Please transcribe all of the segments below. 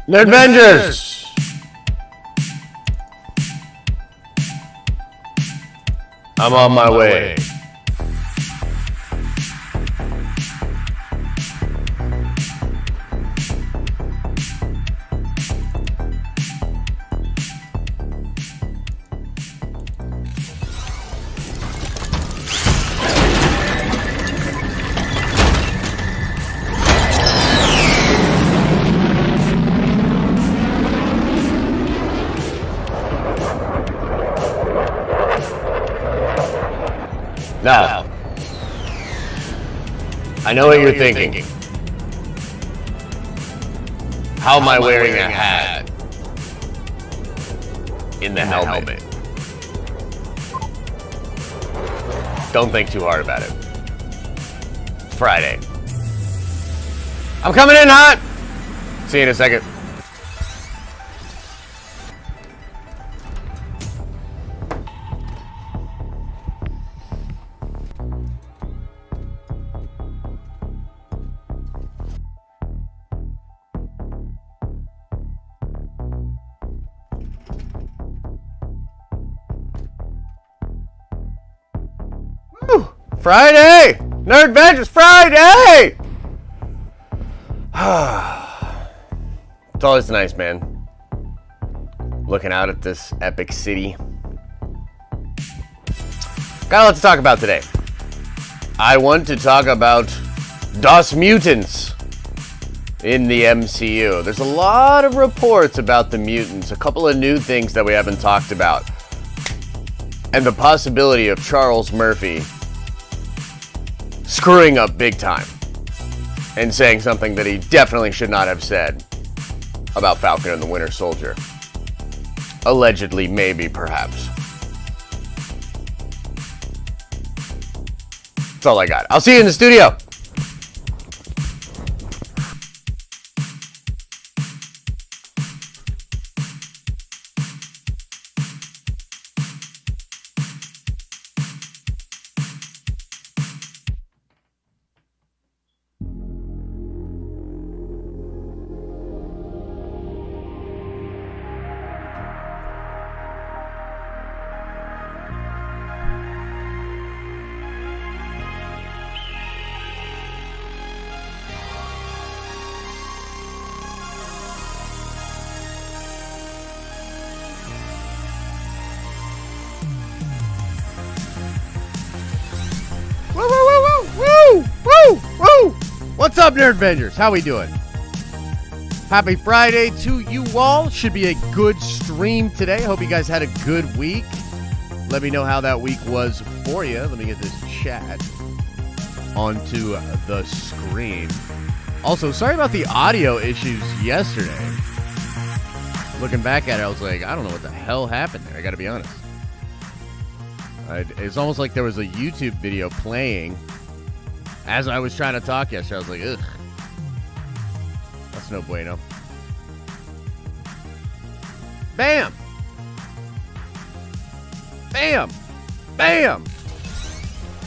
Nerdvengers! I'm on my way. Now, I know what you're thinking. How am I wearing a hat in the helmet? Don't think too hard about it. It's Friday. I'm coming in hot! See you in a second. Friday! Nerdvengers Friday! It's always nice, man. Looking out at this epic city. Got a lot to talk about today. I want to talk about Das Mutants in the MCU. There's a lot of reports about the mutants, a couple of new things that we haven't talked about, and the possibility of Charles Murphy screwing up big time and saying something that he definitely should not have said about Falcon and the Winter Soldier. Allegedly, maybe, perhaps. That's all I got. I'll see you in the studio. What's up, Nerdvengers? How we doing? Happy Friday to you all. Should be a good stream today. Hope you guys had a good week. Let me know how that week was for you. Let me get this chat onto the screen. Also, sorry about the audio issues yesterday. Looking back at it, I was like, I don't know what the hell happened there. I gotta be honest. It's almost like there was a YouTube video playing as I was trying to talk yesterday. I was like, ugh. That's no bueno. Bam! Bam! Bam!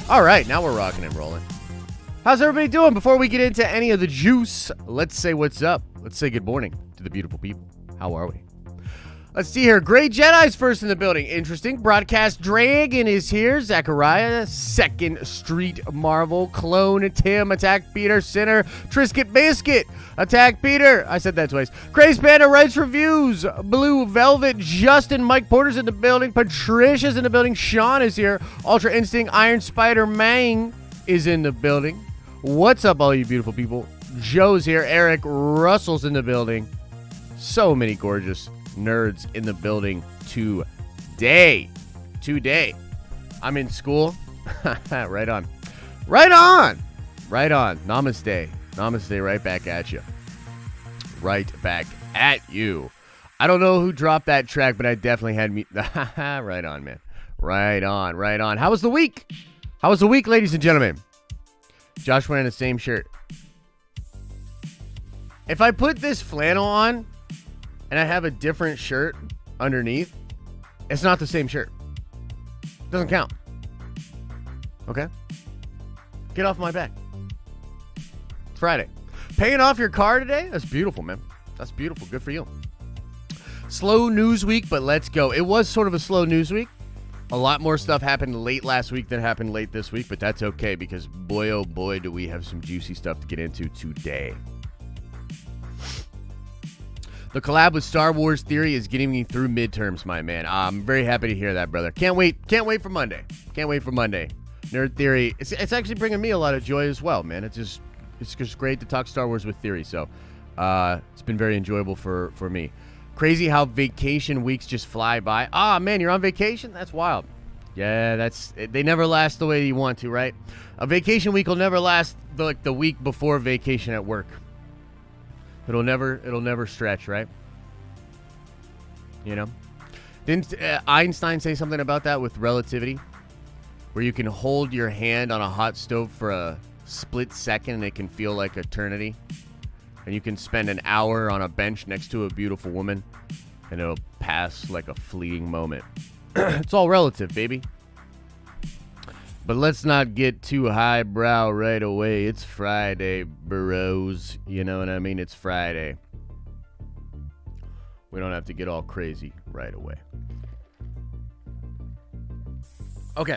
All right, now we're rocking and rolling. How's everybody doing? Before we get into any of the juice, let's say what's up. Let's say good morning to the beautiful people. How are we? Let's see here. Gray Jedi's first in the building. Interesting. Broadcast Dragon is here. Zachariah, 2nd Street Marvel. Clone Tim, Attack Peter, Sinner, Trisket Biscuit, Attack Peter. I said that twice. Crazy Panda writes reviews. Blue Velvet, Justin, Mike Porter's in the building. Patricia's in the building. Sean is here. Ultra Instinct, Iron Spider Mang is in the building. What's up, all you beautiful people? Joe's here. Eric Russell's in the building. So many gorgeous nerds in the building today. I'm in school. Right on. Namaste right back at you. I don't know who dropped that track, but I definitely had me. Right on, man. Right on. How was the week, ladies and gentlemen? Josh wearing the same shirt. If I put this flannel on and I have a different shirt underneath, it's not the same shirt. Doesn't count. Okay? Get off my back. It's Friday. Paying off your car today? That's beautiful, man. That's beautiful. Good for you. Slow news week, but let's go. It was sort of a slow news week. A lot more stuff happened late last week than happened late this week, but that's okay because boy, oh boy, do we have some juicy stuff to get into today. The collab with Star Wars Theory is getting me through midterms, my man. I'm very happy to hear that, brother. Can't wait for Monday. Can't wait for Monday. Nerd Theory, it's actually bringing me a lot of joy as well, man. It's just great to talk Star Wars with Theory, so it's been very enjoyable for me. Crazy how vacation weeks just fly by. Ah, man, you're on vacation? That's wild. Yeah, they never last the way you want to, right? A vacation week will never last like the week before vacation at work. It'll never stretch, right? You know? Didn't Einstein say something about that with relativity? Where you can hold your hand on a hot stove for a split second and it can feel like eternity. And you can spend an hour on a bench next to a beautiful woman, and it'll pass like a fleeting moment. It's all relative, baby. But let's not get too highbrow right away. It's Friday, bros. You know what I mean? It's Friday. We don't have to get all crazy right away. Okay.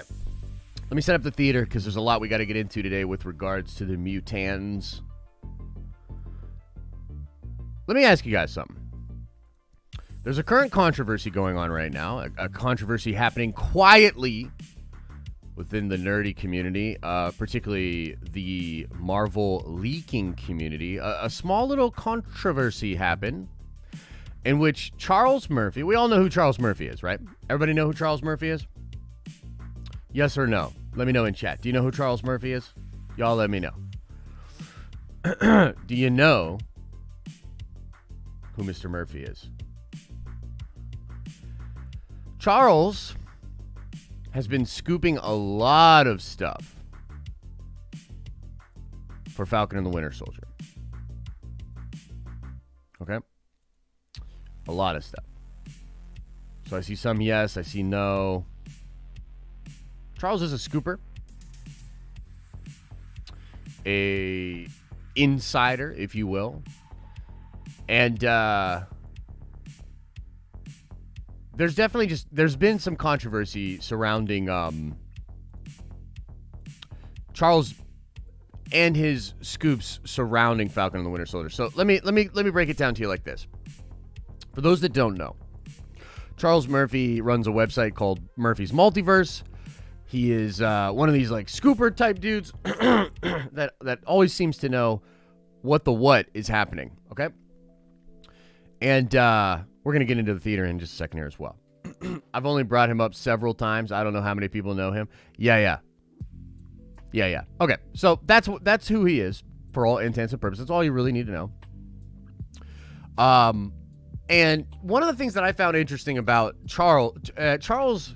Let me set up the theater, because there's a lot we got to get into today with regards to the Mutants. Let me ask you guys something. There's a current controversy going on right now, a controversy happening quietly within the nerdy community, particularly the Marvel leaking community. A small little controversy happened in which Charles Murphy, we all know who Charles Murphy is, right? Everybody know who Charles Murphy is? Yes or no? Let me know in chat. Do you know who Charles Murphy is? Y'all let me know. Do you know who Mr. Murphy is? Charles has been scooping a lot of stuff for Falcon and the Winter Soldier. Okay? A lot of stuff. So I see some yes, I see no. Charles is a scooper. A insider, if you will. And there's definitely there's been some controversy surrounding Charles and his scoops surrounding Falcon and the Winter Soldier. So let me break it down to you like this. For those that don't know, Charles Murphy runs a website called Murphy's Multiverse. He is one of these like scooper type dudes that always seems to know what is happening. Okay. And we're going to get into the theater in just a second here as well. I've only brought him up several times. I don't know how many people know him. Yeah. Okay, so that's who he is for all intents and purposes. That's all you really need to know. And one of the things that I found interesting about Charles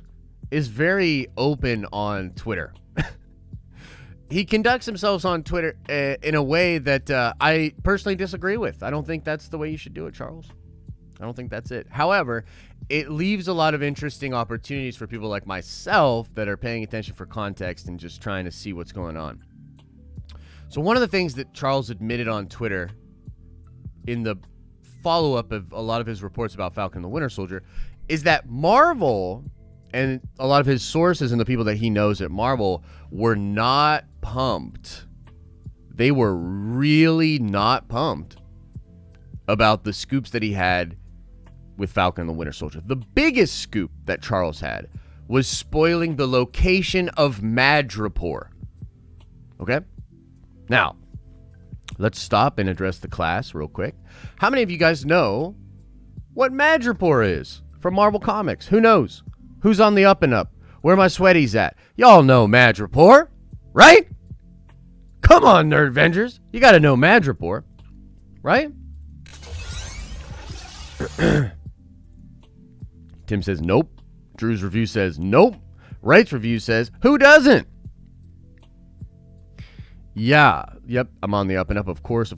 is very open on Twitter. He conducts himself on Twitter in a way that I personally disagree with. I don't think that's the way you should do it, Charles. I don't think that's it. However, it leaves a lot of interesting opportunities for people like myself that are paying attention for context and just trying to see what's going on. So one of the things that Charles admitted on Twitter in the follow-up of a lot of his reports about Falcon and the Winter Soldier is that Marvel and a lot of his sources and the people that he knows at Marvel were not pumped. They were really not pumped about the scoops that he had with Falcon and the Winter Soldier. The biggest scoop that Charles had was spoiling the location of Madripoor. Okay? Now, let's stop and address the class real quick. How many of you guys know what Madripoor is from Marvel Comics? Who knows? Who's on the up and up? Where my sweaties at? Y'all know Madripoor, right? Come on, Nerd Avengers. You got to know Madripoor, right? Tim says nope. Drew's review says nope. Wright's review says who doesn't? Yeah. Yep. I'm on the up and up. Of course.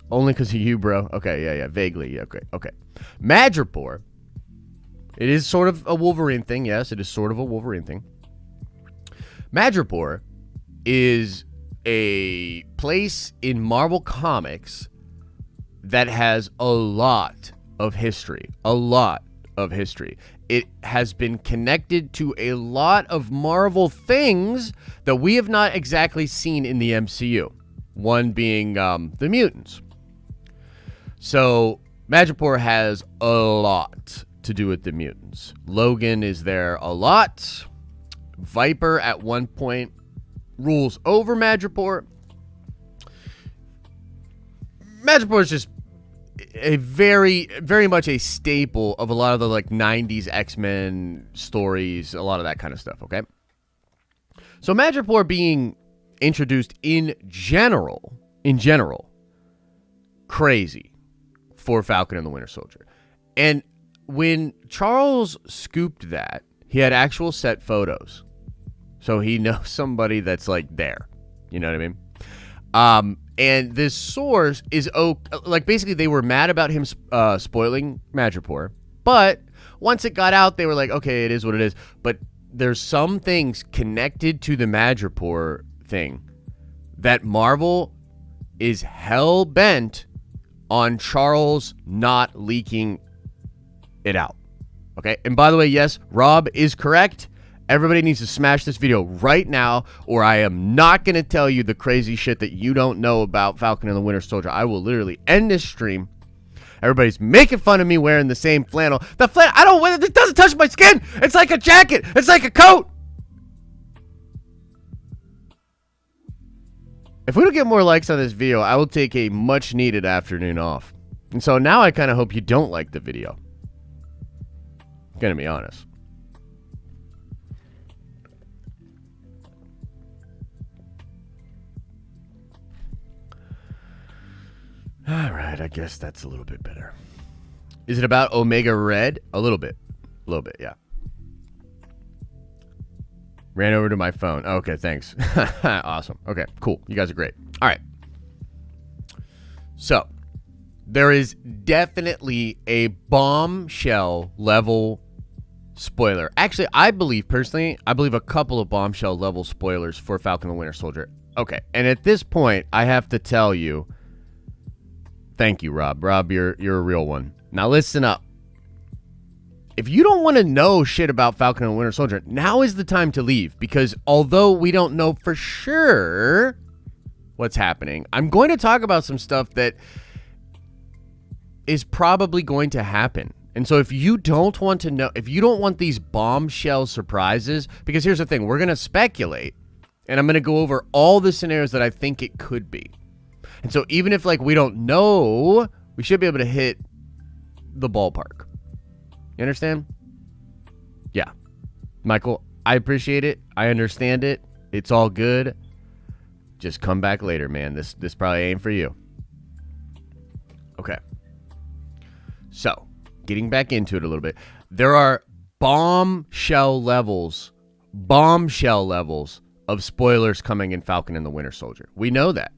Only because of you, bro. Okay. Yeah. Vaguely. Yeah, okay. Madripoor. It is sort of a Wolverine thing. Yes, it is sort of a Wolverine thing. Madripoor is a place in Marvel Comics that has a lot of history. A lot of history. It has been connected to a lot of Marvel things that we have not exactly seen in the MCU. One being the Mutants. So Madripoor has a lot to do with the Mutants. Logan is there a lot. Viper at one point rules over Madripoor. Madripoor is just a very, very much a staple of a lot of the like 90s X-Men stories, a lot of that kind of stuff, okay? So Madripoor being introduced in general, crazy for Falcon and the Winter Soldier. And when Charles scooped that, he had actual set photos. So he knows somebody that's like there. You know what I mean? And this source is, like, basically they were mad about him spoiling Madripoor. But once it got out, they were like, okay, it is what it is. But there's some things connected to the Madripoor thing that Marvel is hell-bent on Charles not leaking it out. Okay? And by the way, yes, Rob is correct. Everybody needs to smash this video right now, or I am not going to tell you the crazy shit that you don't know about Falcon and the Winter Soldier. I will literally end this stream. Everybody's making fun of me wearing the same flannel. The flannel, I don't wear it. It doesn't touch my skin. It's like a jacket. It's like a coat. If we don't get more likes on this video, I will take a much needed afternoon off. And so now I kind of hope you don't like the video. I'm going to be honest. All right, I guess that's a little bit better. Is it about Omega Red? A little bit, yeah. Ran over to my phone. Okay, thanks. Awesome. Okay, cool. You guys are great. All right. So, there is definitely a Bombshell level spoiler. Actually, I believe a couple of Bombshell level spoilers for Falcon and the Winter Soldier. Okay, and at this point, I have to tell you, thank you, Rob. Rob, you're a real one. Now listen up. If you don't want to know shit about Falcon and Winter Soldier, now is the time to leave. Because although we don't know for sure what's happening, I'm going to talk about some stuff that is probably going to happen. And so if you don't want to know, if you don't want these bombshell surprises, because here's the thing, we're going to speculate. And I'm going to go over all the scenarios that I think it could be. And so even if, like, we don't know, we should be able to hit the ballpark. You understand? Yeah. Michael, I appreciate it. I understand it. It's all good. Just come back later, man. This probably ain't for you. Okay. So, getting back into it a little bit. There are bombshell levels of spoilers coming in Falcon and the Winter Soldier. We know that.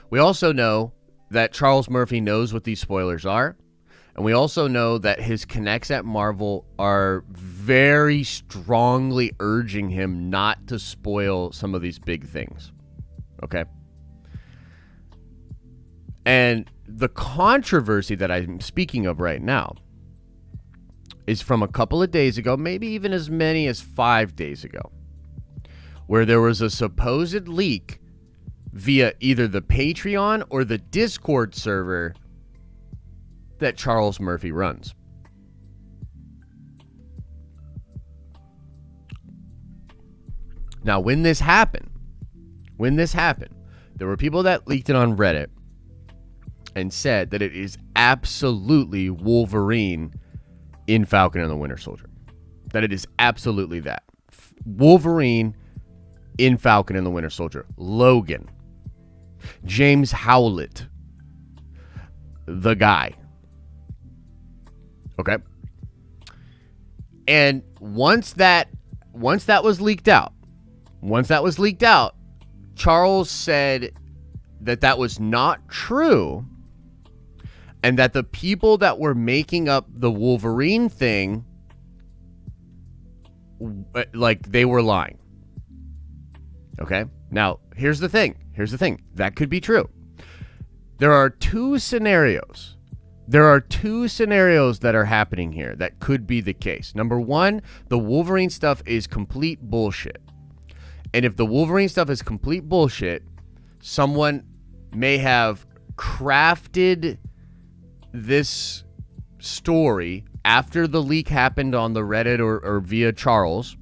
We also know that Charles Murphy knows what these spoilers are. And we also know that his connects at Marvel are very strongly urging him not to spoil some of these big things. Okay? And the controversy that I'm speaking of right now is from a couple of days ago, maybe even as many as 5 days ago, where there was a supposed leak via either the Patreon or the Discord server that Charles Murphy runs. Now, when this happened, there were people that leaked it on Reddit and said that it is absolutely Wolverine in Falcon and the Winter Soldier. That it is absolutely that. Wolverine in Falcon and the Winter Soldier. Logan. James Howlett. The guy. Okay. And once that was leaked out, Charles said that was not true, and that the people that were making up the Wolverine thing, like, they were lying. Okay? Now, here's the thing. That could be true. There are two scenarios. There are two scenarios that are happening here that could be the case. Number one, the Wolverine stuff is complete bullshit. And if the Wolverine stuff is complete bullshit, someone may have crafted this story after the leak happened on the Reddit or via Charles,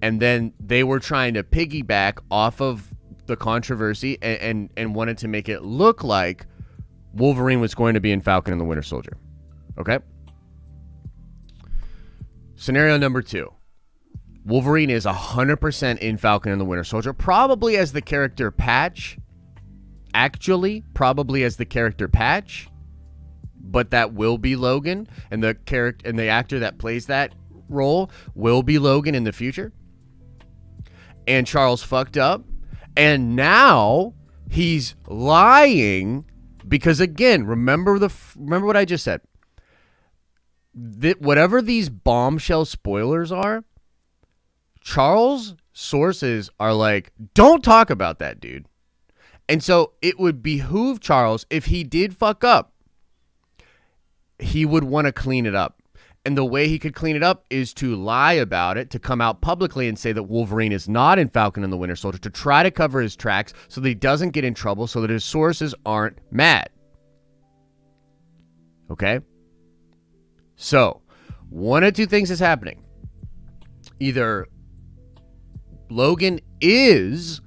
and then they were trying to piggyback off of the controversy and wanted to make it look like Wolverine was going to be in Falcon and the Winter Soldier. Okay? Scenario number two. Wolverine is 100% in Falcon and the Winter Soldier, probably as the character Patch. Actually, probably as the character Patch, but that will be Logan, and the character and the actor that plays that role will be Logan in the future. And Charles fucked up, and now he's lying because, again, remember what I just said. Whatever these bombshell spoilers are, Charles' sources are like, don't talk about that, dude. And so it would behoove Charles, if he did fuck up, he would want to clean it up. And the way he could clean it up is to lie about it, to come out publicly and say that Wolverine is not in Falcon and the Winter Soldier, to try to cover his tracks so that he doesn't get in trouble, so that his sources aren't mad. Okay? So, one of two things is happening. Either Logan is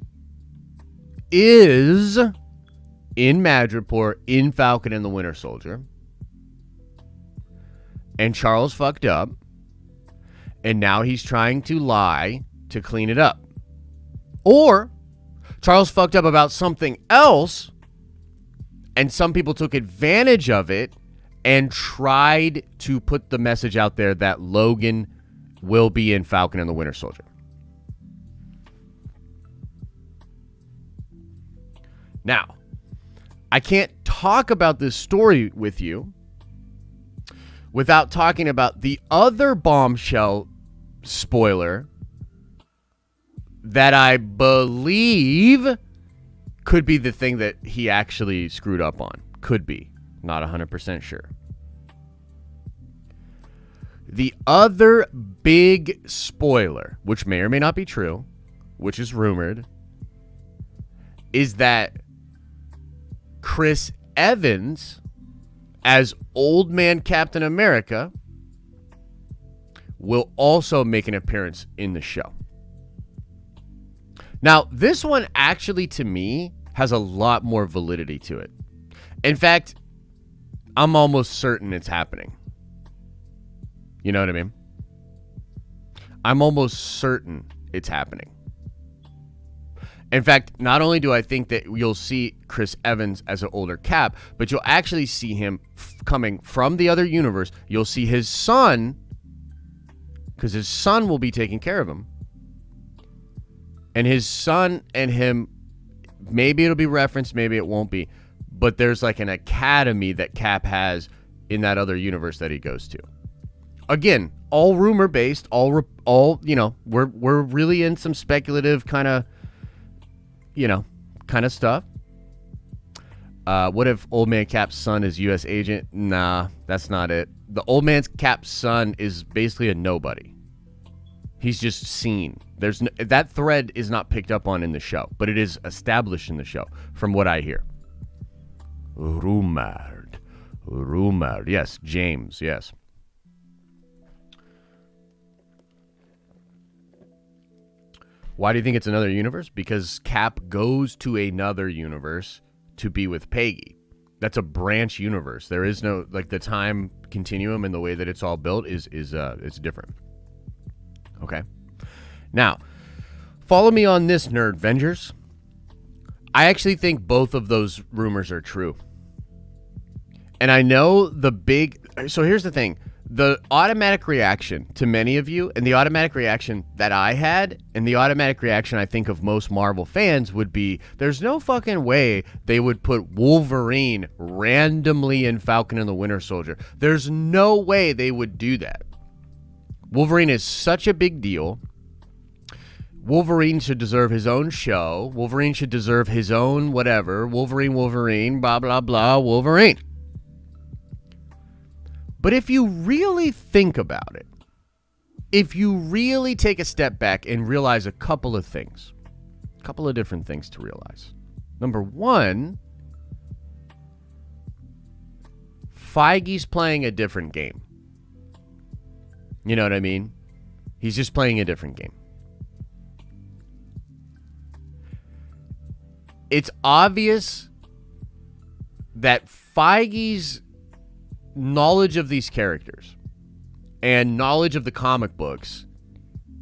in Madripoor in Falcon and the Winter Soldier, and Charles fucked up, and now he's trying to lie to clean it up. Or Charles fucked up about something else, and some people took advantage of it and tried to put the message out there that Logan will be in Falcon and the Winter Soldier. Now, I can't talk about this story with you without talking about the other bombshell spoiler that I believe could be the thing that he actually screwed up on. Could be. Not 100% sure. The other big spoiler, which may or may not be true, which is rumored, is that Chris Evans, as Old Man Captain America, will also make an appearance in the show. Now, this one actually, to me, has a lot more validity to it. In fact, I'm almost certain it's happening. You know what I mean? I'm almost certain it's happening. In fact, not only do I think that you'll see Chris Evans as an older Cap, but you'll actually see him coming from the other universe. You'll see his son, because his son will be taking care of him. And his son and him, maybe it'll be referenced, maybe it won't be, but there's like an academy that Cap has in that other universe that he goes to. Again, all rumor based, all you know, we're really in some speculative kind of stuff. What if Old Man Cap's son is U.S. agent? Nah, that's not it. The Old Man Cap's son is basically a nobody. He's just seen. That thread is not picked up on in the show, but it is established in the show, from what I hear. Rumored. Yes, James, yes. Why do you think it's another universe? Because Cap goes to another universe to be with Feige. That's a branch universe. There is no, like, the time continuum and the way that it's all built is different. Okay. Now, follow me on this, Nerd Vengers. I actually think both of those rumors are true. And I know so here's the thing. The automatic reaction to many of you, and the automatic reaction that I had, and the automatic reaction I think of most Marvel fans would be, there's no fucking way they would put Wolverine randomly in Falcon and the Winter Soldier. There's no way they would do that. Wolverine is such a big deal. Wolverine should deserve his own show. Wolverine should deserve his own whatever. Wolverine, blah, blah, blah, Wolverine. But if you really think about it, if you really take a step back and realize a couple of things, a couple of different things to realize. Number one, Feige's playing a different game. You know what I mean? He's just playing a different game. It's obvious that Feige's knowledge of these characters and knowledge of the comic books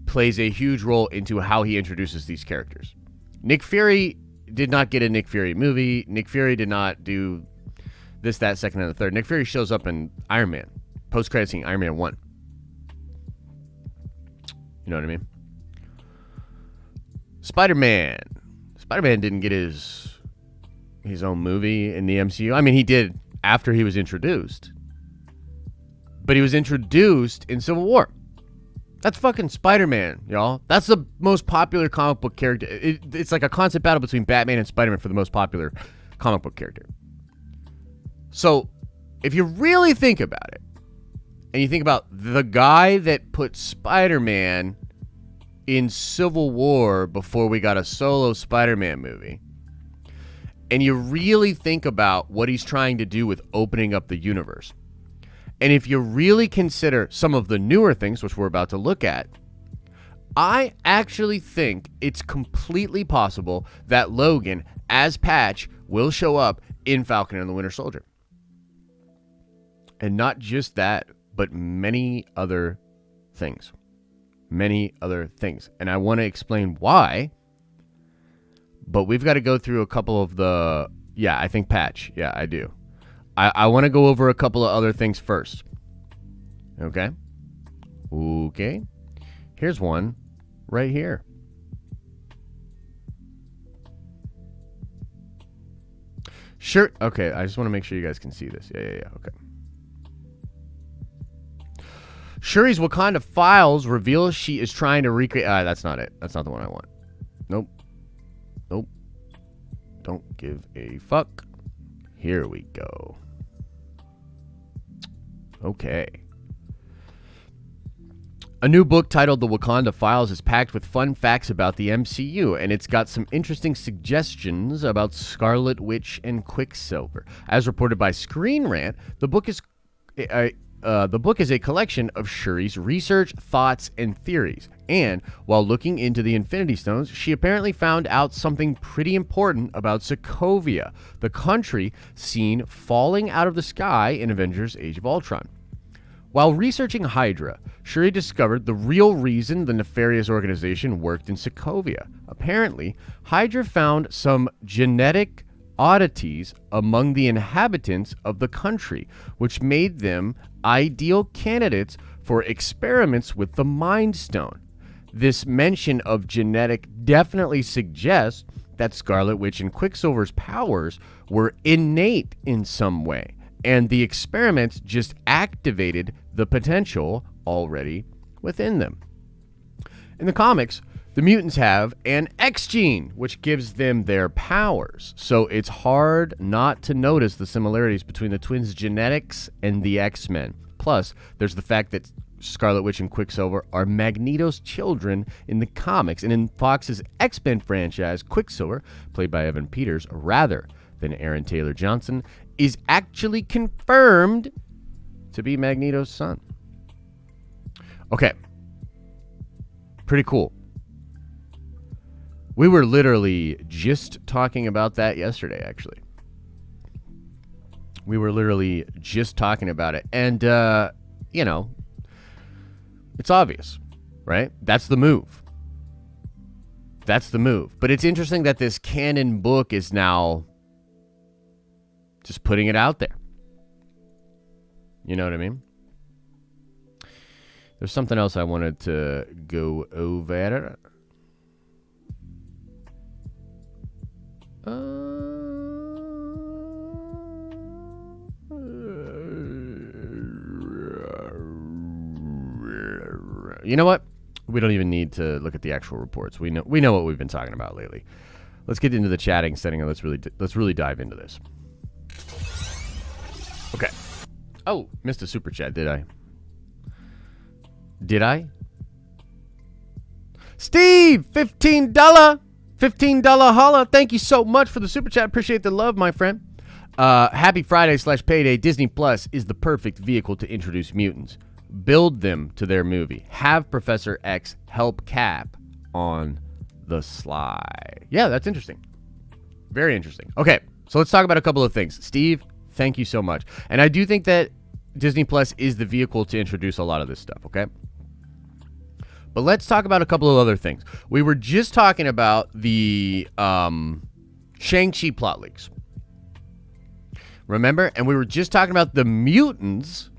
plays a huge role into how he introduces these characters. Nick Fury did not get a Nick Fury movie. Nick Fury did not do this, that, second, and the third. Nick Fury shows up in Iron Man, post-credit scene, Iron Man 1. You know what I mean? Spider-Man didn't get his own movie in the MCU. I mean, he did after he was introduced. But he was introduced in Civil War. That's fucking Spider-Man, y'all. That's the most popular comic book character. It's like a constant battle between Batman and Spider-Man for the most popular comic book character. So, if you really think about it, and you think about the guy that put Spider-Man in Civil War before we got a solo Spider-Man movie, and you really think about what he's trying to do with opening up the universe, and if you really consider some of the newer things, which we're about to look at, I actually think it's completely possible that Logan, as Patch, will show up in Falcon and the Winter Soldier. And not just that, but many other things. Many other things. And I want to explain why, but we've got to go through a couple of the... Yeah, I think Patch. Yeah, I do. I want to go over a couple of other things first. Okay? Okay. Here's one right here. Sure. Okay, I just want to make sure you guys can see this. Yeah. Okay. Shuri's Wakanda files reveal she is trying to recreate... that's not it. That's not the one I want. Nope. Don't give a fuck. Here we go. Okay. A new book titled The Wakanda Files is packed with fun facts about the MCU, and it's got some interesting suggestions about Scarlet Witch and Quicksilver. As reported by Screen Rant, the book is a collection of Shuri's research, thoughts, and theories. And while looking into the Infinity Stones, she apparently found out something pretty important about Sokovia, the country seen falling out of the sky in Avengers Age of Ultron. While researching Hydra, Shuri discovered the real reason the nefarious organization worked in Sokovia. Apparently, Hydra found some genetic oddities among the inhabitants of the country, which made them ideal candidates for experiments with the Mind Stone. This mention of genetic definitely suggests that Scarlet Witch and Quicksilver's powers were innate in some way, and the experiments just activated the potential already within them. In the comics, the mutants have an X gene, which gives them their powers. So it's hard not to notice the similarities between the twins' genetics and the X-Men. Plus, there's the fact that Scarlet Witch and Quicksilver are Magneto's children in the comics. And in Fox's X-Men franchise, Quicksilver, played by Evan Peters, rather than Aaron Taylor Johnson, is actually confirmed to be Magneto's son. Okay. Pretty cool. We were literally just talking about that yesterday, actually. We were literally just talking about it. And, you know, it's obvious, right? That's the move. That's the move. But it's interesting that this canon book is now just putting it out there. You know what I mean? There's something else I wanted to go over. You know what? We don't even need to look at the actual reports. We know what we've been talking about lately. Let's get into the chatting setting and let's really dive into this. Okay. Oh, missed a super chat, did I? Did I? Steve, $15. $15 holla. Thank you so much for the super chat. Appreciate the love, my friend. Happy Friday/payday. Disney Plus is the perfect vehicle to introduce mutants. Build them to their movie. Have Professor X help Cap on the sly. Yeah, that's interesting. Very interesting. Okay, so let's talk about a couple of things. Steve, thank you so much. And I do think that Disney Plus is the vehicle to introduce a lot of this stuff, okay? But let's talk about a couple of other things. We were just talking about the Shang-Chi plot leaks. Remember? And we were just talking about the mutants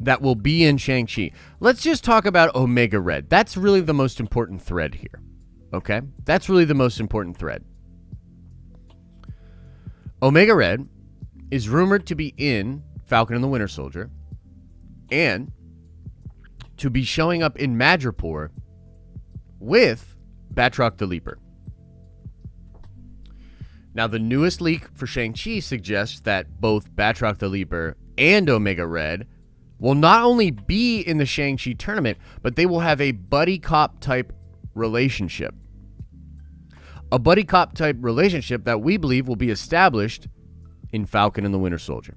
that will be in Shang-Chi. Let's just talk about Omega Red. That's really the most important thread here. Okay? That's really the most important thread. Omega Red is rumored to be in Falcon and the Winter Soldier and to be showing up in Madripoor with Batroc the Leaper. Now, the newest leak for Shang-Chi suggests that both Batroc the Leaper and Omega Red will not only be in the Shang-Chi tournament, but they will have a buddy cop type relationship. A buddy cop type relationship that we believe will be established in Falcon and the Winter Soldier.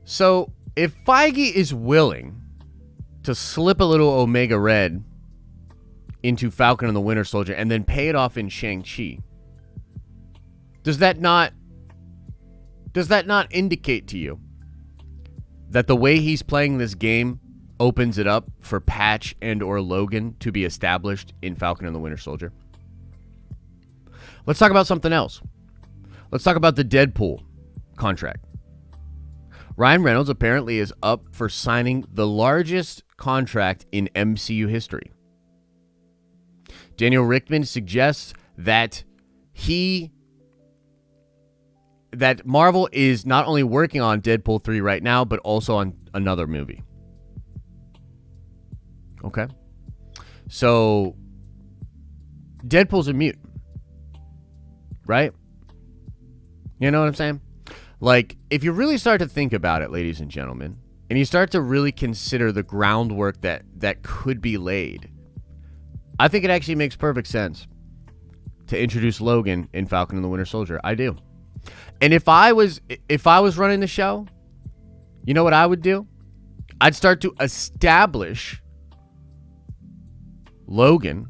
So, if Feige is willing to slip a little Omega Red into Falcon and the Winter Soldier and then pay it off in Shang-Chi, does that not indicate to you that the way he's playing this game opens it up for Patch and or Logan to be established in Falcon and the Winter Soldier? Let's talk about something else. Let's talk about the Deadpool contract. Ryan Reynolds apparently is up for signing the largest contract in MCU history. Daniel Richtman suggests that Marvel is not only working on Deadpool 3 right now, but also on another movie. Okay. So, Deadpool's a mutant. Right? You know what I'm saying? Like, if you really start to think about it, ladies and gentlemen, and you start to really consider the groundwork that could be laid, I think it actually makes perfect sense to introduce Logan in Falcon and the Winter Soldier. I do. And if I was running the show, you know what I would do? I'd start to establish Logan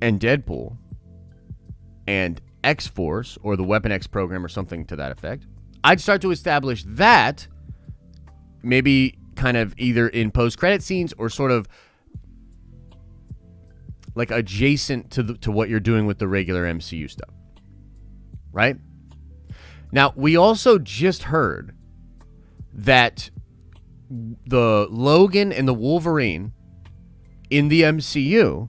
and Deadpool and X-Force or the Weapon X program or something to that effect. I'd start to establish that maybe kind of either in post-credit scenes or sort of like adjacent to what you're doing with the regular MCU stuff. Right? Now, we also just heard that the Logan and the Wolverine in the MCU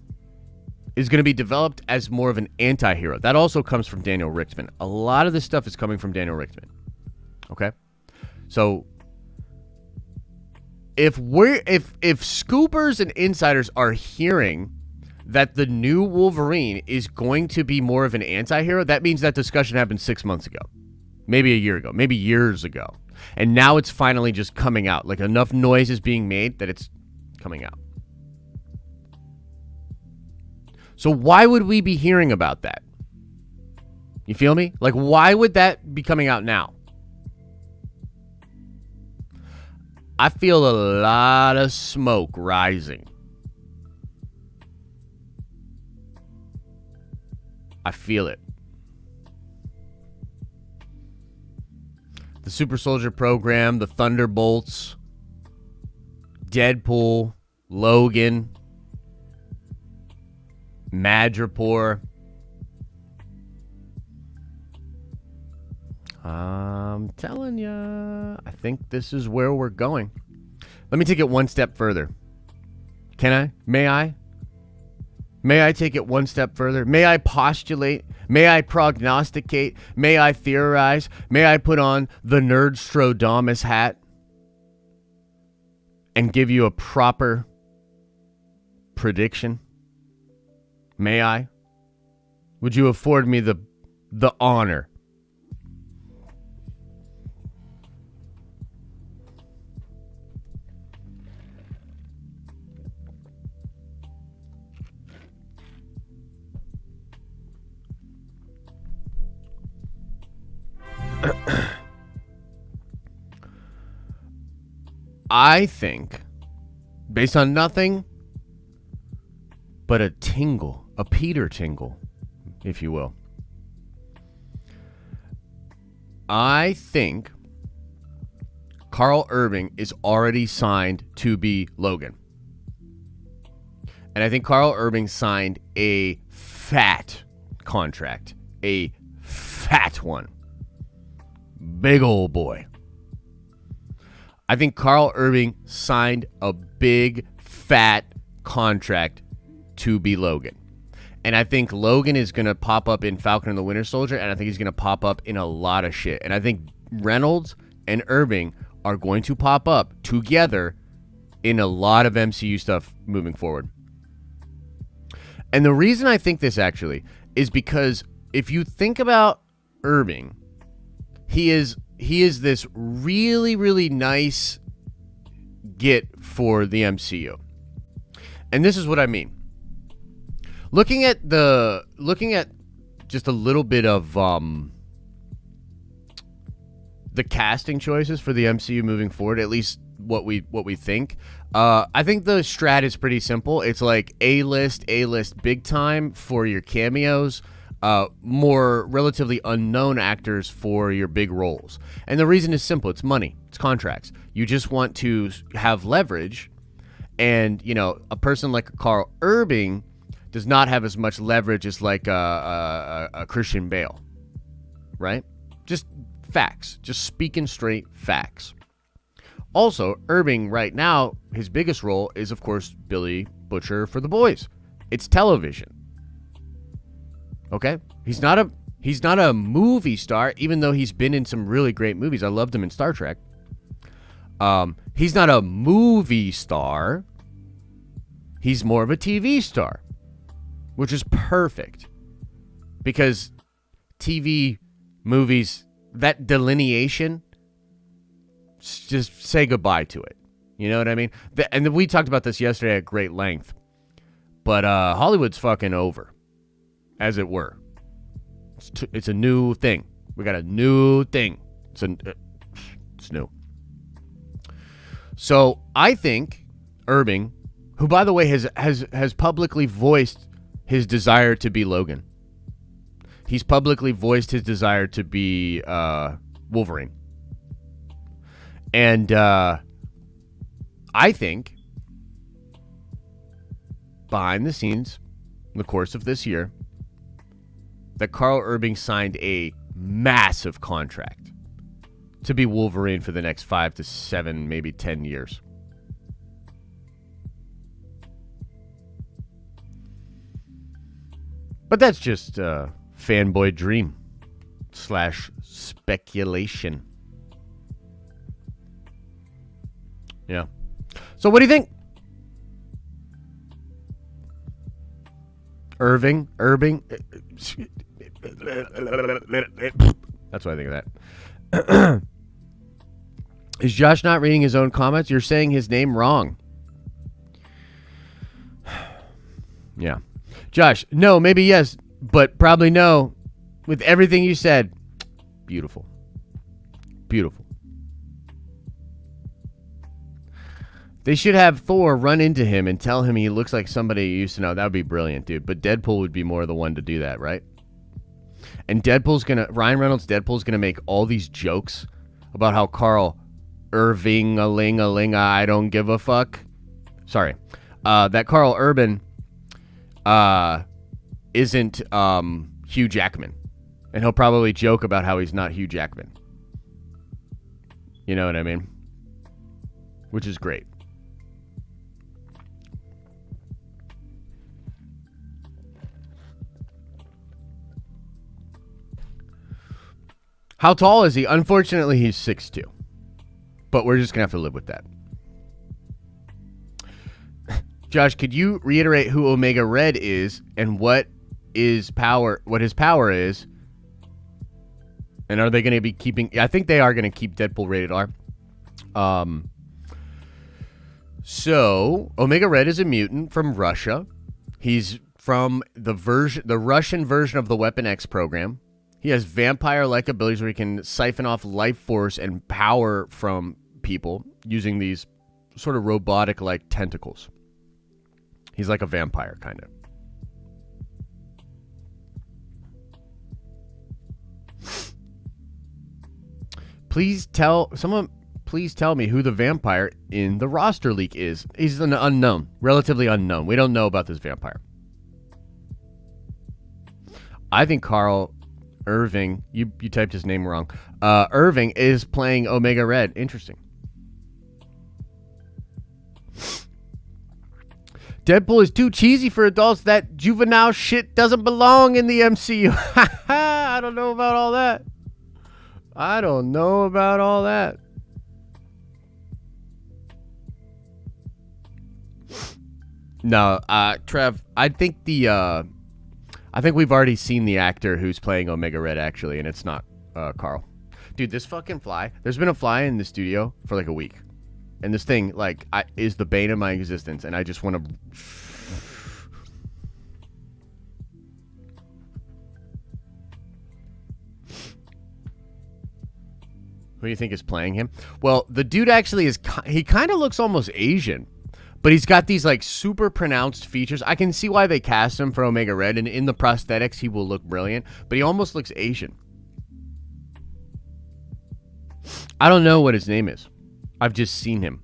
is going to be developed as more of an anti-hero. That also comes from Daniel Richtman. A lot of this stuff is coming from Daniel Richtman. Okay? So if scoopers and insiders are hearing that the new Wolverine is going to be more of an anti-hero, that means that discussion happened 6 months ago. Maybe a year ago. Maybe years ago. And now it's finally just coming out. Like, enough noise is being made that it's coming out. So why would we be hearing about that? You feel me? Like, why would that be coming out now? I feel a lot of smoke rising. I feel it. The Super Soldier program, the Thunderbolts, Deadpool, Logan, Madripoor. I'm telling ya, I think this is where we're going. Let me take it one step further. Can I? May I? May I take it one step further? May I postulate? May I prognosticate? May I theorize? May I put on the Nerdstradamus hat? and give you a proper prediction? May I? Would you afford me the honor? I think, based on nothing but a tingle, a Peter tingle, if you will, I think Carl Urban is already signed to be Logan. And I think Carl Urban signed a fat contract. A fat one. Big old boy. I think Carl Urban signed a big, fat contract to be Logan. And I think Logan is going to pop up in Falcon and the Winter Soldier, and I think he's going to pop up in a lot of shit. And I think Reynolds and Urban are going to pop up together in a lot of MCU stuff moving forward. And the reason I think this, actually, is because if you think about Urban, he is this really, really nice get for the MCU. And this is what I mean. Looking at just a little bit of the casting choices for the MCU moving forward, at least what we think. I think the strat is pretty simple. It's like A-list big time for your cameos. More relatively unknown actors for your big roles. And the reason is simple. It's money. It's contracts. You just want to have leverage. And, you know, a person like Carl Urban does not have as much leverage as like a Christian Bale. Right? Just facts. Just speaking straight facts. Also, Urban right now, his biggest role is, of course, Billy Butcher for The Boys. It's television. Okay? He's not a movie star, even though he's been in some really great movies. I loved him in Star Trek. He's not a movie star. He's more of a TV star, which is perfect. Because TV, movies, that delineation, just say goodbye to it. You know what I mean? And we talked about this yesterday at great length. But Hollywood's fucking over. As it were. It's a new thing. We got a new thing. It's new. So I think Urban, who by the way has publicly voiced his desire to be Logan. He's publicly voiced his desire to be Wolverine. And I think behind the scenes, in the course of this year, that Carl Urban signed a massive contract to be Wolverine for the next 5 to 7, maybe 10 years. But that's just fanboy dream / speculation. Yeah. So what do you think? Irving. That's what I think of that. Is Josh not reading his own comments? You're saying his name wrong. Yeah. Josh, no, maybe yes, but probably no. With everything you said, beautiful. Beautiful. They should have Thor run into him and tell him he looks like somebody you used to know. That would be brilliant, dude. But Deadpool would be more the one to do that, right? And Ryan Reynolds' Deadpool's gonna make all these jokes about how Carl Irving, I don't give a fuck. Sorry. That Carl Urban isn't Hugh Jackman. And he'll probably joke about how he's not Hugh Jackman. You know what I mean? Which is great. How tall is he? Unfortunately, he's 6'2". But we're just going to have to live with that. Josh, could you reiterate who Omega Red is and what his power is? And are they going to be keeping... I think they are going to keep Deadpool rated R. So, Omega Red is a mutant from Russia. He's from the Russian version of the Weapon X program. He has vampire-like abilities where he can siphon off life force and power from people using these sort of robotic-like tentacles. He's like a vampire, kind of. Please tell me who the vampire in the roster leak is. He's an unknown, relatively unknown. We don't know about this vampire. I think Carl Irving, you typed his name wrong. Irving is playing Omega Red. Interesting. Deadpool is too cheesy for adults. That juvenile shit doesn't belong in the MCU. I don't know about all that. No, Trev, I think we've already seen the actor who's playing Omega Red, actually, and it's not Carl. Dude, this fucking fly. There's been a fly in the studio for like a week. And this thing, like, is the bane of my existence, and I just want to... Who do you think is playing him? Well, the dude actually is... He kind of looks almost Asian. But he's got these, like, super pronounced features. I can see why they cast him for Omega Red. And in the prosthetics, he will look brilliant. But he almost looks Asian. I don't know what his name is. I've just seen him.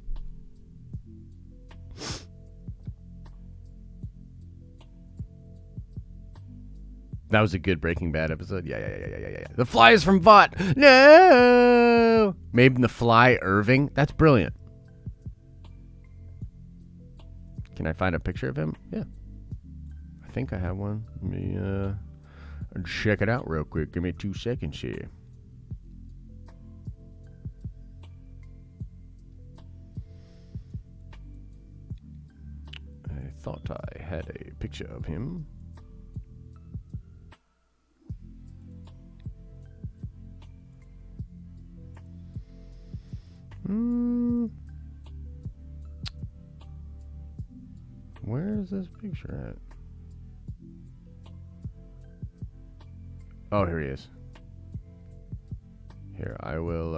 That was a good Breaking Bad episode. Yeah. The Fly is from Vought. No! Maybe the Fly Irving. That's brilliant. Can I find a picture of him? Yeah. I think I have one. Let me check it out real quick. Give me 2 seconds here. I thought I had a picture of him. Where is this picture at? Oh, here he is. Here, I will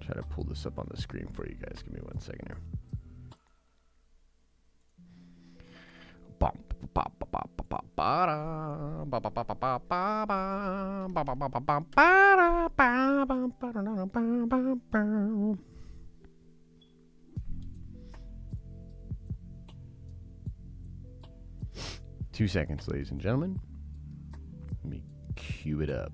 try to pull this up on the screen for you guys. Give me 1 second here. Two seconds, ladies and gentlemen. Let me cue it up.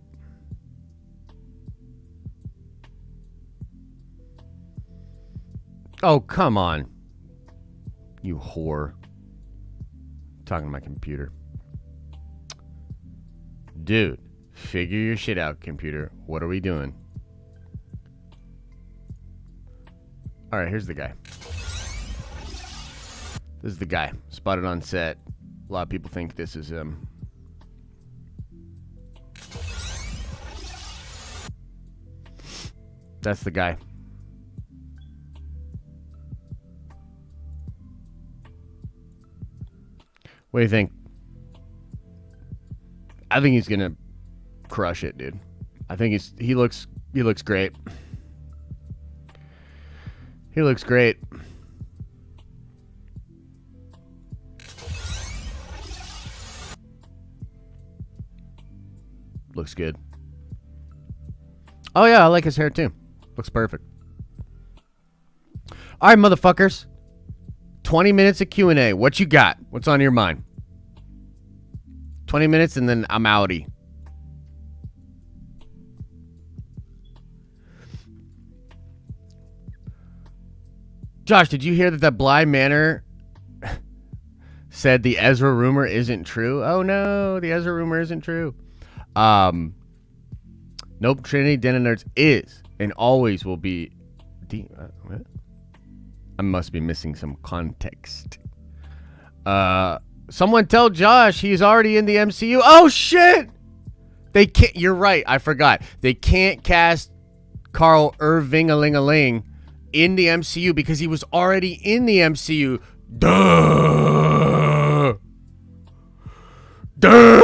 Oh, come on. You whore. Talking to my computer. Dude, figure your shit out, computer. What are we doing? Alright, here's the guy. This is the guy. Spotted on set. A lot of people think this is him. That's the guy. What do you think? I think he's gonna crush it, dude. I think he looks great. He looks great. Looks good. Oh yeah, I like his hair too. Looks perfect. All right, motherfuckers. 20 minutes of Q&A. What you got? What's on your mind? 20 minutes and then I'm outie. Josh, did you hear that Bly Manor said the Ezra rumor isn't true? Oh no, the Ezra rumor isn't true. Nope, Trinity Den of Nerds is and always will be. I must be missing some context. Someone tell Josh he's already in the MCU. Oh, shit! They can't. You're right. I forgot. They can't cast Carl Irving-a-ling-a-ling in the MCU because he was already in the MCU. Duh! Duh!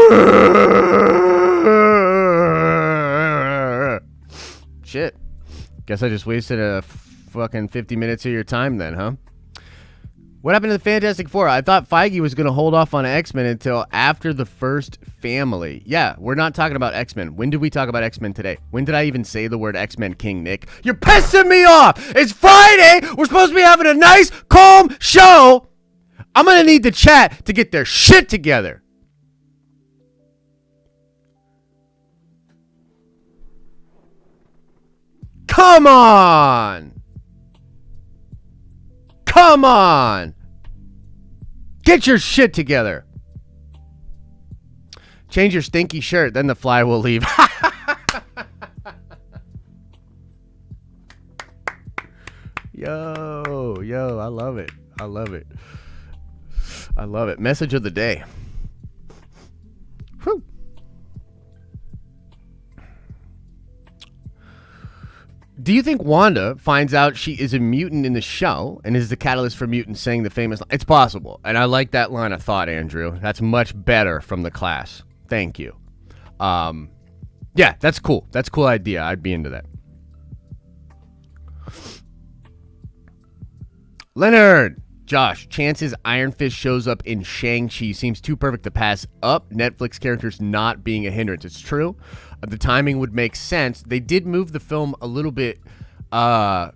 Shit. Guess I just wasted a fucking 50 minutes of your time then, huh? What happened to the Fantastic Four? I thought Feige was going to hold off on X-Men until after the first family. Yeah, we're not talking about X-Men. When did we talk about X-Men today? When did I even say the word X-Men King, Nick? You're pissing me off! It's Friday! We're supposed to be having a nice, calm show! I'm going to need the chat to get their shit together. Come on! Come on! Get your shit together. Change your stinky shirt, then the fly will leave. Yo, I love it. I love it. I love it. Message of the day. Whew. Do you think Wanda finds out she is a mutant in the show and is the catalyst for mutants saying the famous line? It's possible. And I like that line of thought, Andrew. That's much better from the class. Thank you. Yeah, that's cool. That's a cool idea. I'd be into that. Leonard. Josh, chances Iron Fist shows up in Shang-Chi seems too perfect to pass up. Netflix characters not being a hindrance. It's true. The timing would make sense. They did move the film a little bit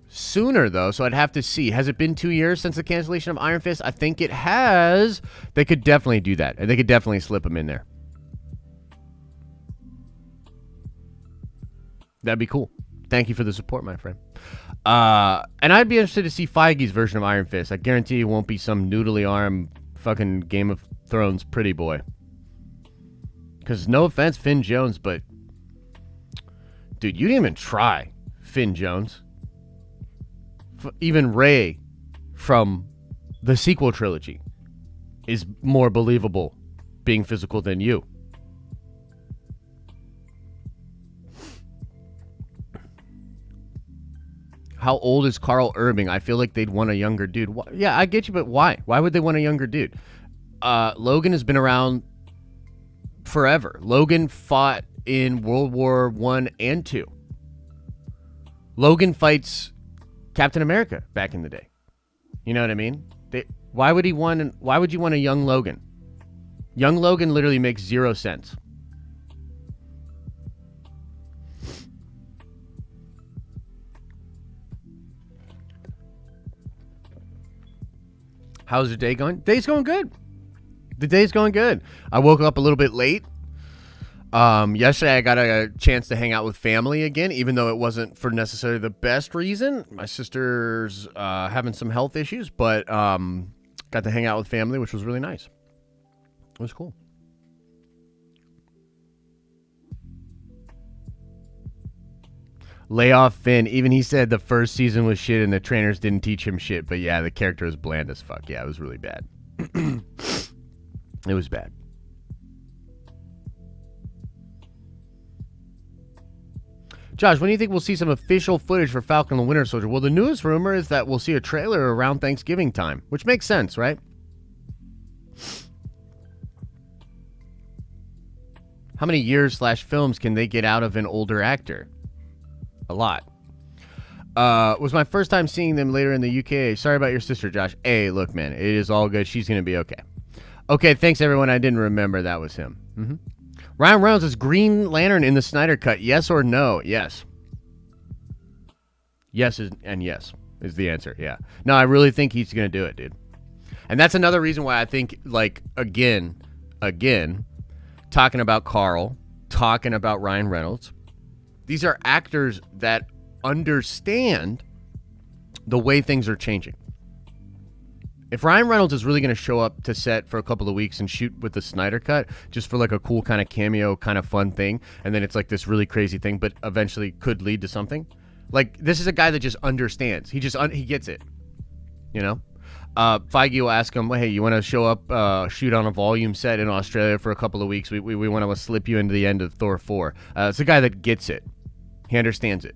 sooner, though, so I'd have to see. Has it been 2 years since the cancellation of Iron Fist? I think it has. They could definitely do that, and they could definitely slip him in there. That'd be cool. Thank you for the support, my friend. And I'd be interested to see Feige's version of Iron Fist. I guarantee it won't be some noodly arm fucking Game of Thrones pretty boy. Because no offense, Finn Jones, but... Dude, you didn't even try, Finn Jones. Even Rey from the sequel trilogy is more believable being physical than you. How old is Carl Urban? I feel like they'd want a younger dude. Yeah, I get you, but why? Why would they want a younger dude? Logan has been around forever. Logan fought in World War I and II. Logan fights Captain America back in the day. You know what I mean? Why would you want a young Logan? Young Logan literally makes 0 sense. How's your day going? Day's going good. The day's going good. I woke up a little bit late. Yesterday I got a chance to hang out with family again, even though it wasn't for necessarily the best reason. My sister's having some health issues, but got to hang out with family, which was really nice. It was cool. Lay off Finn. Even he said the first season was shit and the trainers didn't teach him shit. But yeah, the character was bland as fuck. Yeah, it was really bad. It was bad. Josh, when do you think we'll see some official footage for Falcon and the Winter Soldier? Well, the newest rumor is that we'll see a trailer around Thanksgiving time, which makes sense, right? How many years / films can they get out of an older actor? A lot. Was my first time seeing them later in the UK. Sorry about your sister, Josh. Hey, look, man, it is all good. She's going to be okay. Okay, thanks, everyone. I didn't remember that was him. Mm-hmm. Ryan Reynolds is Green Lantern in the Snyder Cut. Yes or no? Yes. Yes and yes is the answer. Yeah. No, I really think he's going to do it, dude. And that's another reason why I think, like, again, talking about Carl, talking about Ryan Reynolds, these are actors that understand the way things are changing. If Ryan Reynolds is really going to show up to set for a couple of weeks and shoot with the Snyder Cut just for like a cool kind of cameo kind of fun thing, and then it's like this really crazy thing, but eventually could lead to something, like this is a guy that just understands. He gets it. You you know? Feige will ask him, hey, you want to show up, shoot on a volume set in Australia for a couple of weeks? We want to slip you into the end of Thor 4. It's a guy that gets it. He understands it.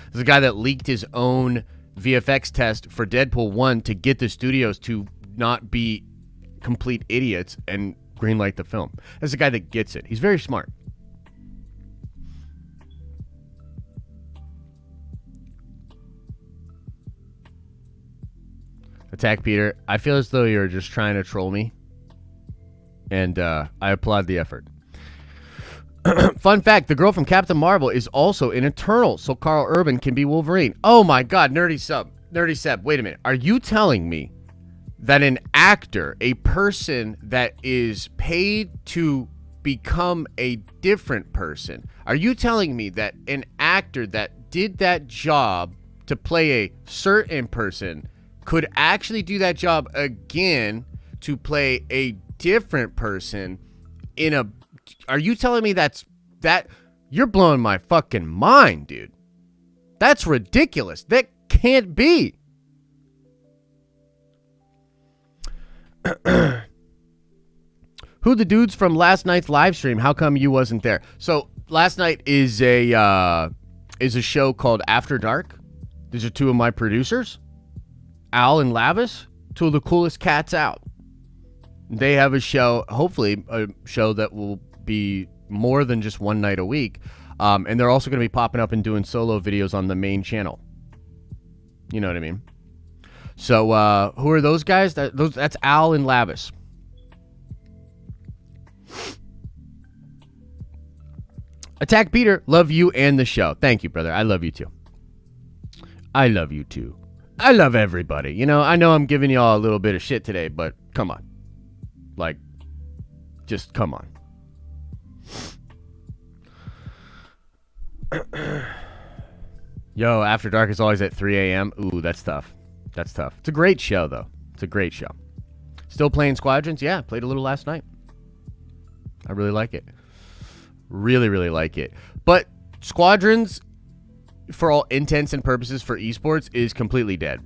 It's a guy that leaked his own VFX test for Deadpool 1 to get the studios to not be complete idiots and greenlight the film. That's a guy that gets it. He's very smart. Attack Peter. I feel as though you're just trying to troll me. And I applaud the effort. Fun fact, the girl from Captain Marvel is also in Eternal, so Carl Urban can be Wolverine. Oh my god, Nerdy Seb, wait a minute. Are you telling me that an actor, a person that is paid to become a different person, are you telling me that an actor that did that job to play a certain person could actually do that job again to play a different person in a... Are you telling me that... You're blowing my fucking mind, dude. That's ridiculous. That can't be. Who the dudes from last night's live stream? How come you wasn't there? So last night is a show called After Dark. These are two of my producers, Al and Lavis, two of the coolest cats out. They have a show, hopefully a show that will be more than just one night a week. And they're also going to be popping up and doing solo videos on the main channel. You know what I mean? So who are those guys? That's Al and Lavis. Attack Peter, love you and the show. Thank you, brother. I love you too. I love you too. I love everybody. You know, I know I'm giving y'all a little bit of shit today, but come on. Like, just come on. Yo, After Dark is always at 3 a.m. Ooh, that's tough. That's tough. It's a great show, though. It's a great show. Still playing Squadrons? Yeah, played a little last night. I really like it. Really, really like it. But Squadrons, for all intents and purposes for esports, is completely dead.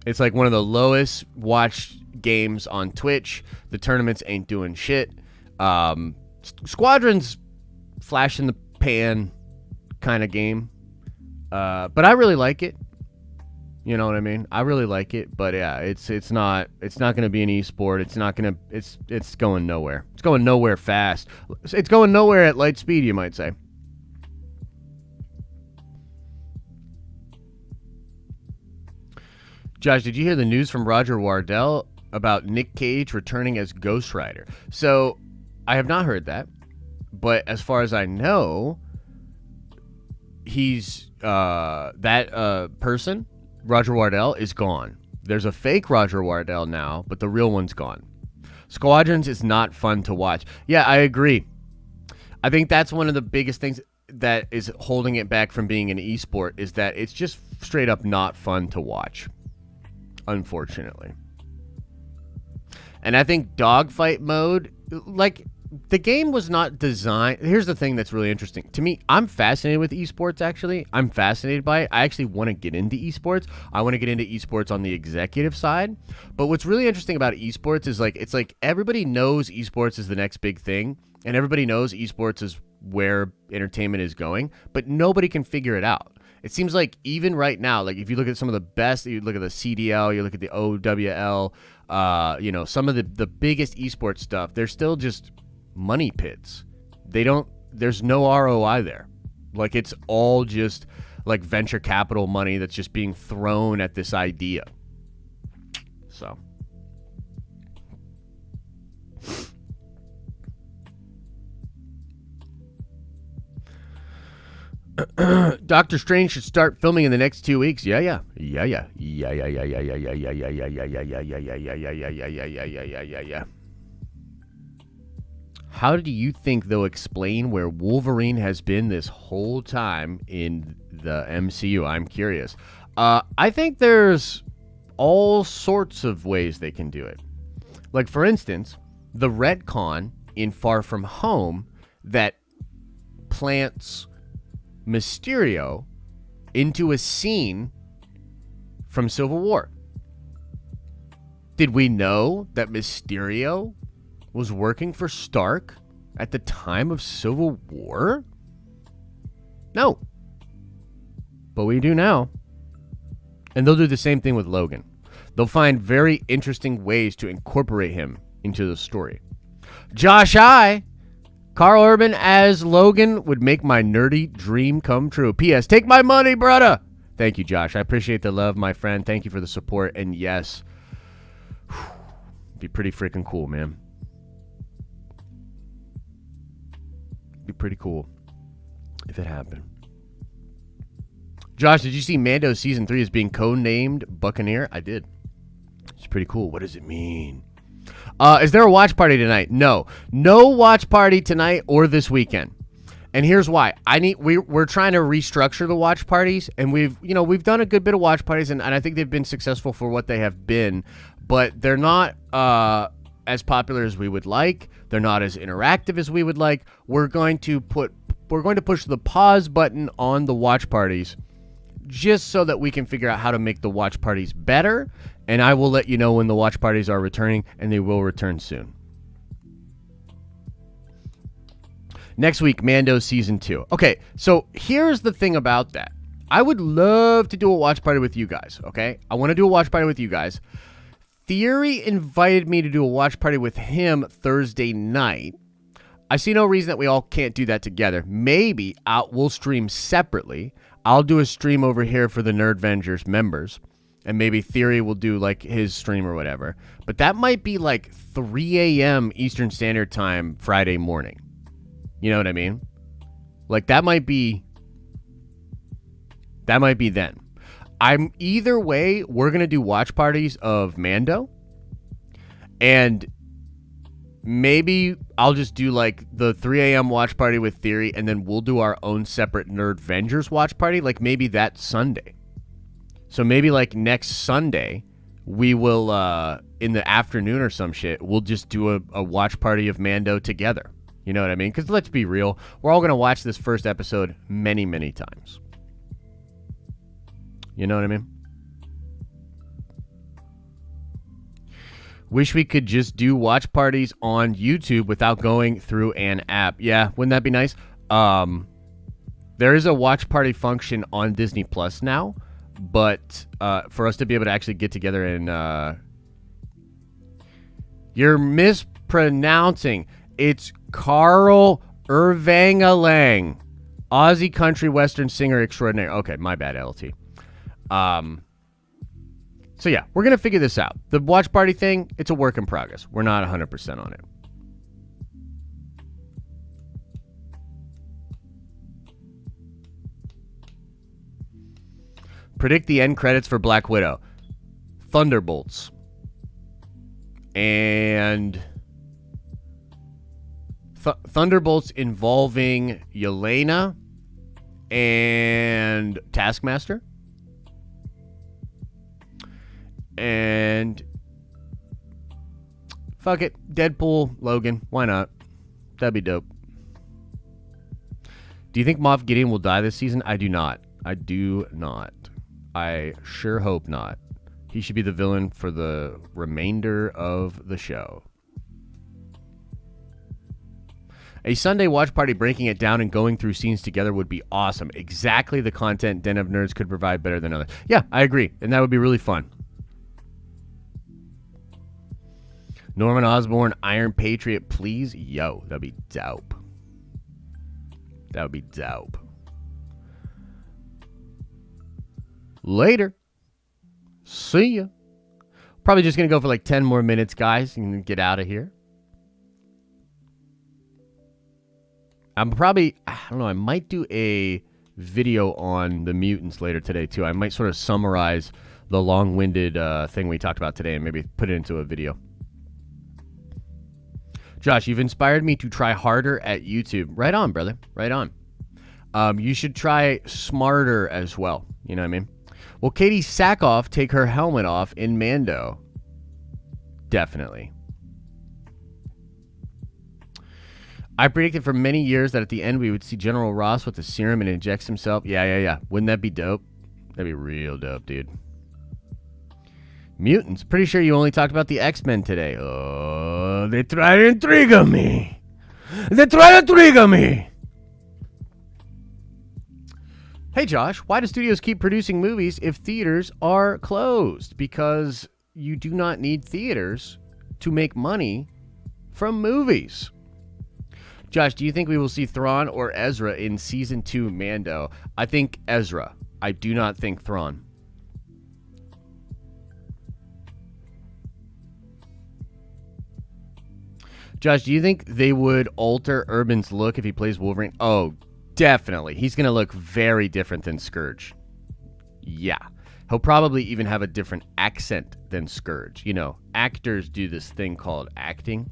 It's like one of the lowest watched games on Twitch. The tournaments ain't doing shit. Squadrons, flash in the pan kind of game. But I really like it. You know what I mean? I really like it, but yeah, it's not going to be an esport. It's going nowhere. It's going nowhere fast. It's going nowhere at light speed, you might say. Josh, did you hear the news from Roger Wardell about Nick Cage returning as Ghost Rider? So, I have not heard that, but as far as I know, he's that person, Roger Wardell, is gone. There's a fake Roger Wardell now, but the real one's gone. Squadrons is not fun to watch. Yeah, I agree. I think that's one of the biggest things that is holding it back from being an esport is that it's just straight up not fun to watch, unfortunately. And I think dogfight mode, like, the game was not designed... Here's the thing that's really interesting. To me, I'm fascinated with esports, actually. I'm fascinated by it. I actually want to get into esports. I want to get into esports on the executive side. But what's really interesting about esports is, like, it's like everybody knows esports is the next big thing, and everybody knows esports is where entertainment is going, but nobody can figure it out. It seems like even right now, like if you look at some of the best, you look at the CDL, you look at the OWL, you know, some of the biggest esports stuff, they're still just money pits. There's no ROI there. Like, it's all just like venture capital money that's just being thrown at this idea. So Doctor Strange should start filming in the next 2 weeks. Yeah. How do you think they'll explain where Wolverine has been this whole time in the MCU? I'm curious. I think there's all sorts of ways they can do it. Like, for instance, the retcon in Far From Home that plants Mysterio into a scene from Civil War. Did we know that Mysterio was working for Stark at the time of Civil War? No. But we do now. And they'll do the same thing with Logan. They'll find very interesting ways to incorporate him into the story. Josh I. Carl Urban as Logan would make my nerdy dream come true. P.S. Take my money, brother. Thank you, Josh. I appreciate the love, my friend. Thank you for the support. And yes, be pretty freaking cool, man. Be pretty cool if it happened. Josh, did you see Mando Season 3 is being codenamed Buccaneer? I did. It's pretty cool. What does it mean? Is there a watch party tonight? No. No watch party tonight or this weekend. And here's why. We're trying to restructure the watch parties, and we've done a good bit of watch parties, and I think they've been successful for what they have been, but they're not as popular as we would like. They're not as interactive as we would like. We're going to push the pause button on the watch parties just so that we can figure out how to make the watch parties better, and I will let you know when the watch parties are returning, and they will return soon. Next week, Mando Season 2. Okay, so here's the thing about that. I would love to do a watch party with you guys, okay? I want to do a watch party with you guys. Theory invited me to do a watch party with him Thursday night. I see no reason that we all can't do that together. Maybe we'll stream separately. I'll do a stream over here for the Nerdvengers members, and maybe Theory will do like his stream or whatever. But that might be like 3 a.m. Eastern Standard Time Friday morning. You know what I mean? Like that might be then. Either way, we're going to do watch parties of Mando, and maybe I'll just do like the 3 a.m. watch party with Theory, and then we'll do our own separate Nerdvengers watch party, like maybe that Sunday. So maybe like next Sunday, we will, in the afternoon or some shit, we'll just do a watch party of Mando together. You know what I mean? Because let's be real, we're all going to watch this first episode many, many times. You know what I mean? Wish we could just do watch parties on YouTube without going through an app. Yeah, wouldn't that be nice? There is a watch party function on Disney Plus now, but for us to be able to actually get together and... You're mispronouncing. It's Carl Urvangalang, Aussie country western singer extraordinaire. Okay, my bad, LT. So yeah, we're going to figure this out. The watch party thing, it's a work in progress. We're not 100% on it. Predict the end credits for Black Widow. Thunderbolts. And Thunderbolts involving Yelena and Taskmaster. And fuck it, Deadpool, Logan, why not? That'd be dope. Do you think Moff Gideon will die this season? I do not. I do not. I sure hope not. He should be the villain for the remainder of the show. A Sunday watch party breaking it down and going through scenes together would be awesome. Exactly the content Den of Nerds could provide better than others. Yeah, I agree. And that would be really fun. Norman Osborn, Iron Patriot, please. Yo, that'd be dope. That would be dope. Later. See ya. Probably just going to go for like 10 more minutes, guys, and get out of here. I don't know, I might do a video on the Mutants later today, too. I might sort of summarize the long-winded thing we talked about today and maybe put it into a video. Josh, you've inspired me to try harder at YouTube. Right on, brother. Right on. You should try smarter as well. You know what I mean? Will Katie Sackhoff take her helmet off in Mando? Definitely. I predicted for many years that at the end we would see General Ross with the serum and injects himself. Yeah. Wouldn't that be dope? That'd be real dope, dude. Mutants. Pretty sure you only talked about the X-Men today. Oh, they try to intrigue me. They try to intrigue me. Hey, Josh, why do studios keep producing movies if theaters are closed? Because you do not need theaters to make money from movies. Josh, do you think we will see Thrawn or Ezra in Season 2 Mando? I think Ezra. I do not think Thrawn. Josh, do you think they would alter Urban's look if he plays Wolverine? Oh, definitely. He's going to look very different than Scourge. Yeah. He'll probably even have a different accent than Scourge. You know, actors do this thing called acting.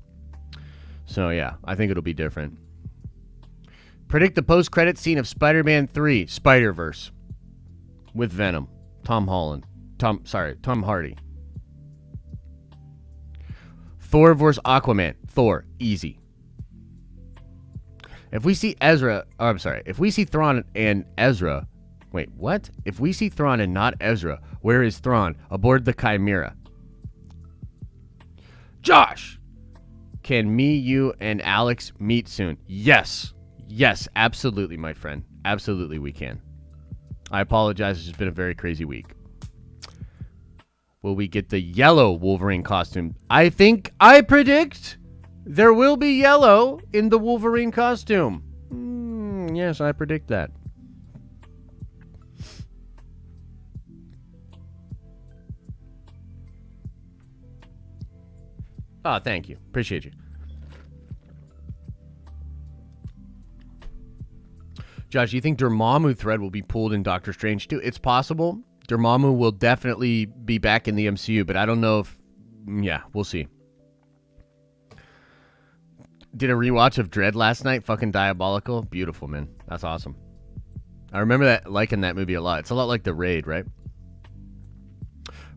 So, yeah, I think it'll be different. Predict the post-credit scene of Spider-Man 3, Spider-Verse, with Venom. Tom Hardy. Thor vs. Aquaman. Thor. Easy. If we see if we see Thrawn and Ezra... Wait, what? If we see Thrawn and not Ezra, where is Thrawn? Aboard the Chimera. Josh! Can me, you, and Alex meet soon? Yes. Yes, absolutely, my friend. Absolutely, we can. I apologize. It's just been a very crazy week. Will we get the yellow Wolverine costume? I predict there will be yellow in the Wolverine costume. Yes, I predict that. Oh, thank you. Appreciate you. Josh, do you think Dormammu thread will be pulled in Doctor Strange too? It's possible. Dormammu will definitely be back in the MCU, but I don't know if... Yeah, we'll see. Did a rewatch of Dredd last night. Fucking diabolical. Beautiful, man. That's awesome. I remember liking that movie a lot. It's a lot like The Raid, right?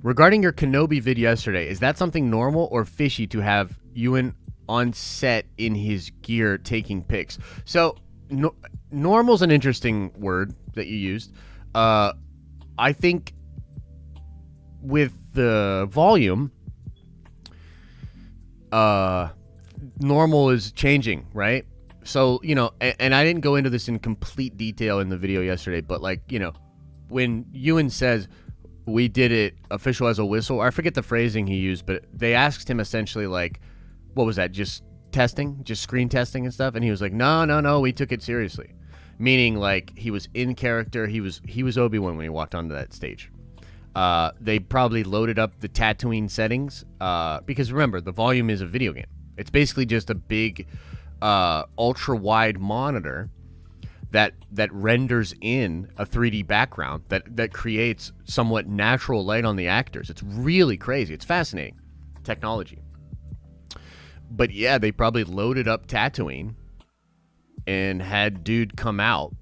Regarding your Kenobi vid yesterday, is that something normal or fishy to have Ewan on set in his gear taking pics? So, normal's an interesting word that you used. I think with the volume, normal is changing, right? So, you know, and I didn't go into this in complete detail in the video yesterday, but like, you know, when Ewan says, we did it official as a whistle, I forget the phrasing he used, but they asked him essentially like, what was that? Just testing, just screen testing and stuff. And he was like, no, we took it seriously. Meaning like he was in character. He was Obi-Wan when he walked onto that stage. They probably loaded up the Tatooine settings because remember, the volume is a video game. It's basically just a big ultra wide monitor that renders in a 3D background that creates somewhat natural light on the actors. It's really crazy. It's fascinating technology. But yeah, they probably loaded up Tatooine and had dude come out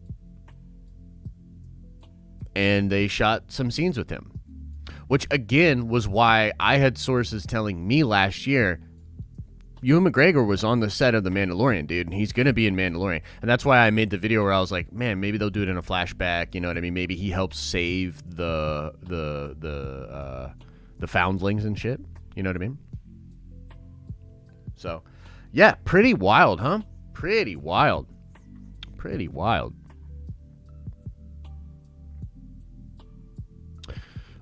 and they shot some scenes with him, which again was why I had sources telling me last year Ewan McGregor was on the set of The Mandalorian, dude, and he's going to be in Mandalorian. And that's why I made the video where I was like, man, maybe they'll do it in a flashback, you know what I mean? Maybe he helps save the foundlings and shit, you know what I mean? So, yeah, pretty wild, huh? Pretty wild. Pretty wild.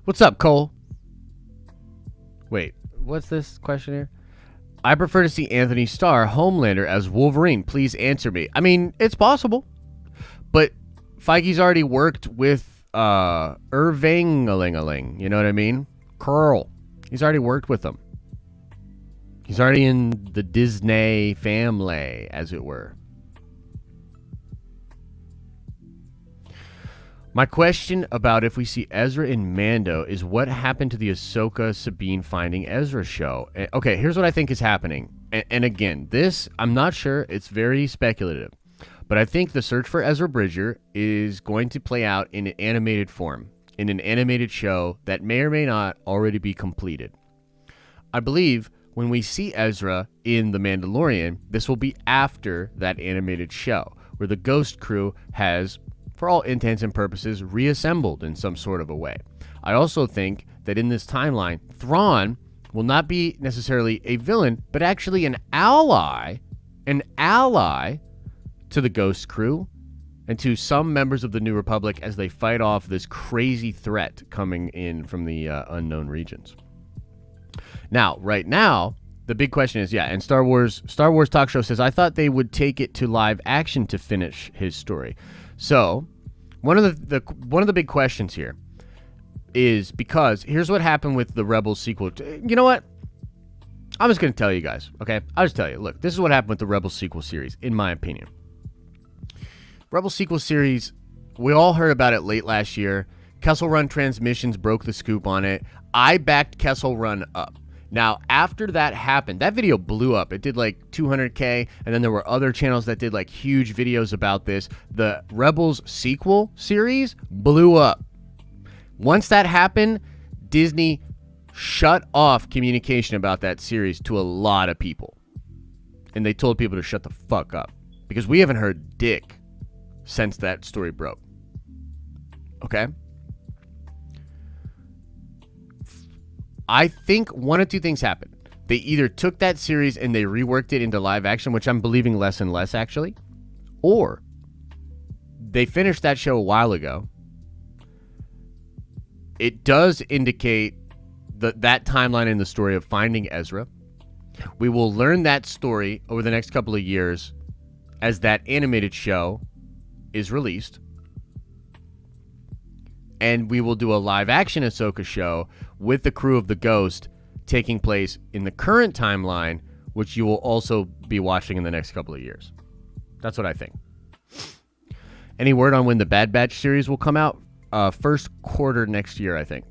What's up, Cole? Wait, what's this question here? I prefer to see Anthony Starr, Homelander, as Wolverine. Please answer me. I mean, it's possible. But Feige's already worked with Irving-a-ling-a-ling. You know what I mean? Curl. He's already worked with them. He's already in the Disney family, as it were. My question about if we see Ezra in Mando is what happened to the Ahsoka Sabine Finding Ezra show. Okay, here's what I think is happening. And again, this, I'm not sure. It's very speculative. But I think the search for Ezra Bridger is going to play out in an animated form, in an animated show that may or may not already be completed. I believe when we see Ezra in The Mandalorian, this will be after that animated show, where the Ghost Crew has for all intents and purposes, reassembled in some sort of a way. I also think that in this timeline, Thrawn will not be necessarily a villain, but actually an ally to the Ghost crew and to some members of the New Republic as they fight off this crazy threat coming in from the unknown regions. Now, right now, the big question is, and Star Wars Talk Show says, I thought they would take it to live action to finish his story. So, one of the big questions here is, because here's what happened with the Rebels sequel. You know what? I'm just going to tell you guys, okay? I'll just tell you. Look, this is what happened with the Rebels sequel series, in my opinion. Rebels sequel series, we all heard about it late last year. Kessel Run Transmissions broke the scoop on it. I backed Kessel Run up. Now, after that happened, that video blew up. It did like 200K, and then there were other channels that did like huge videos about this. The Rebels sequel series blew up. Once that happened, Disney shut off communication about that series to a lot of people. And they told people to shut the fuck up. Because we haven't heard dick since that story broke. Okay? I think one of two things happened. They either took that series and they reworked it into live action, which I'm believing less and less actually, or they finished that show a while ago. It does indicate that timeline in the story of finding Ezra. We will learn that story over the next couple of years as that animated show is released. And we will do a live-action Ahsoka show with the crew of the Ghost taking place in the current timeline, which you will also be watching in the next couple of years. That's what I think. Any word on when the Bad Batch series will come out? First quarter next year, I think.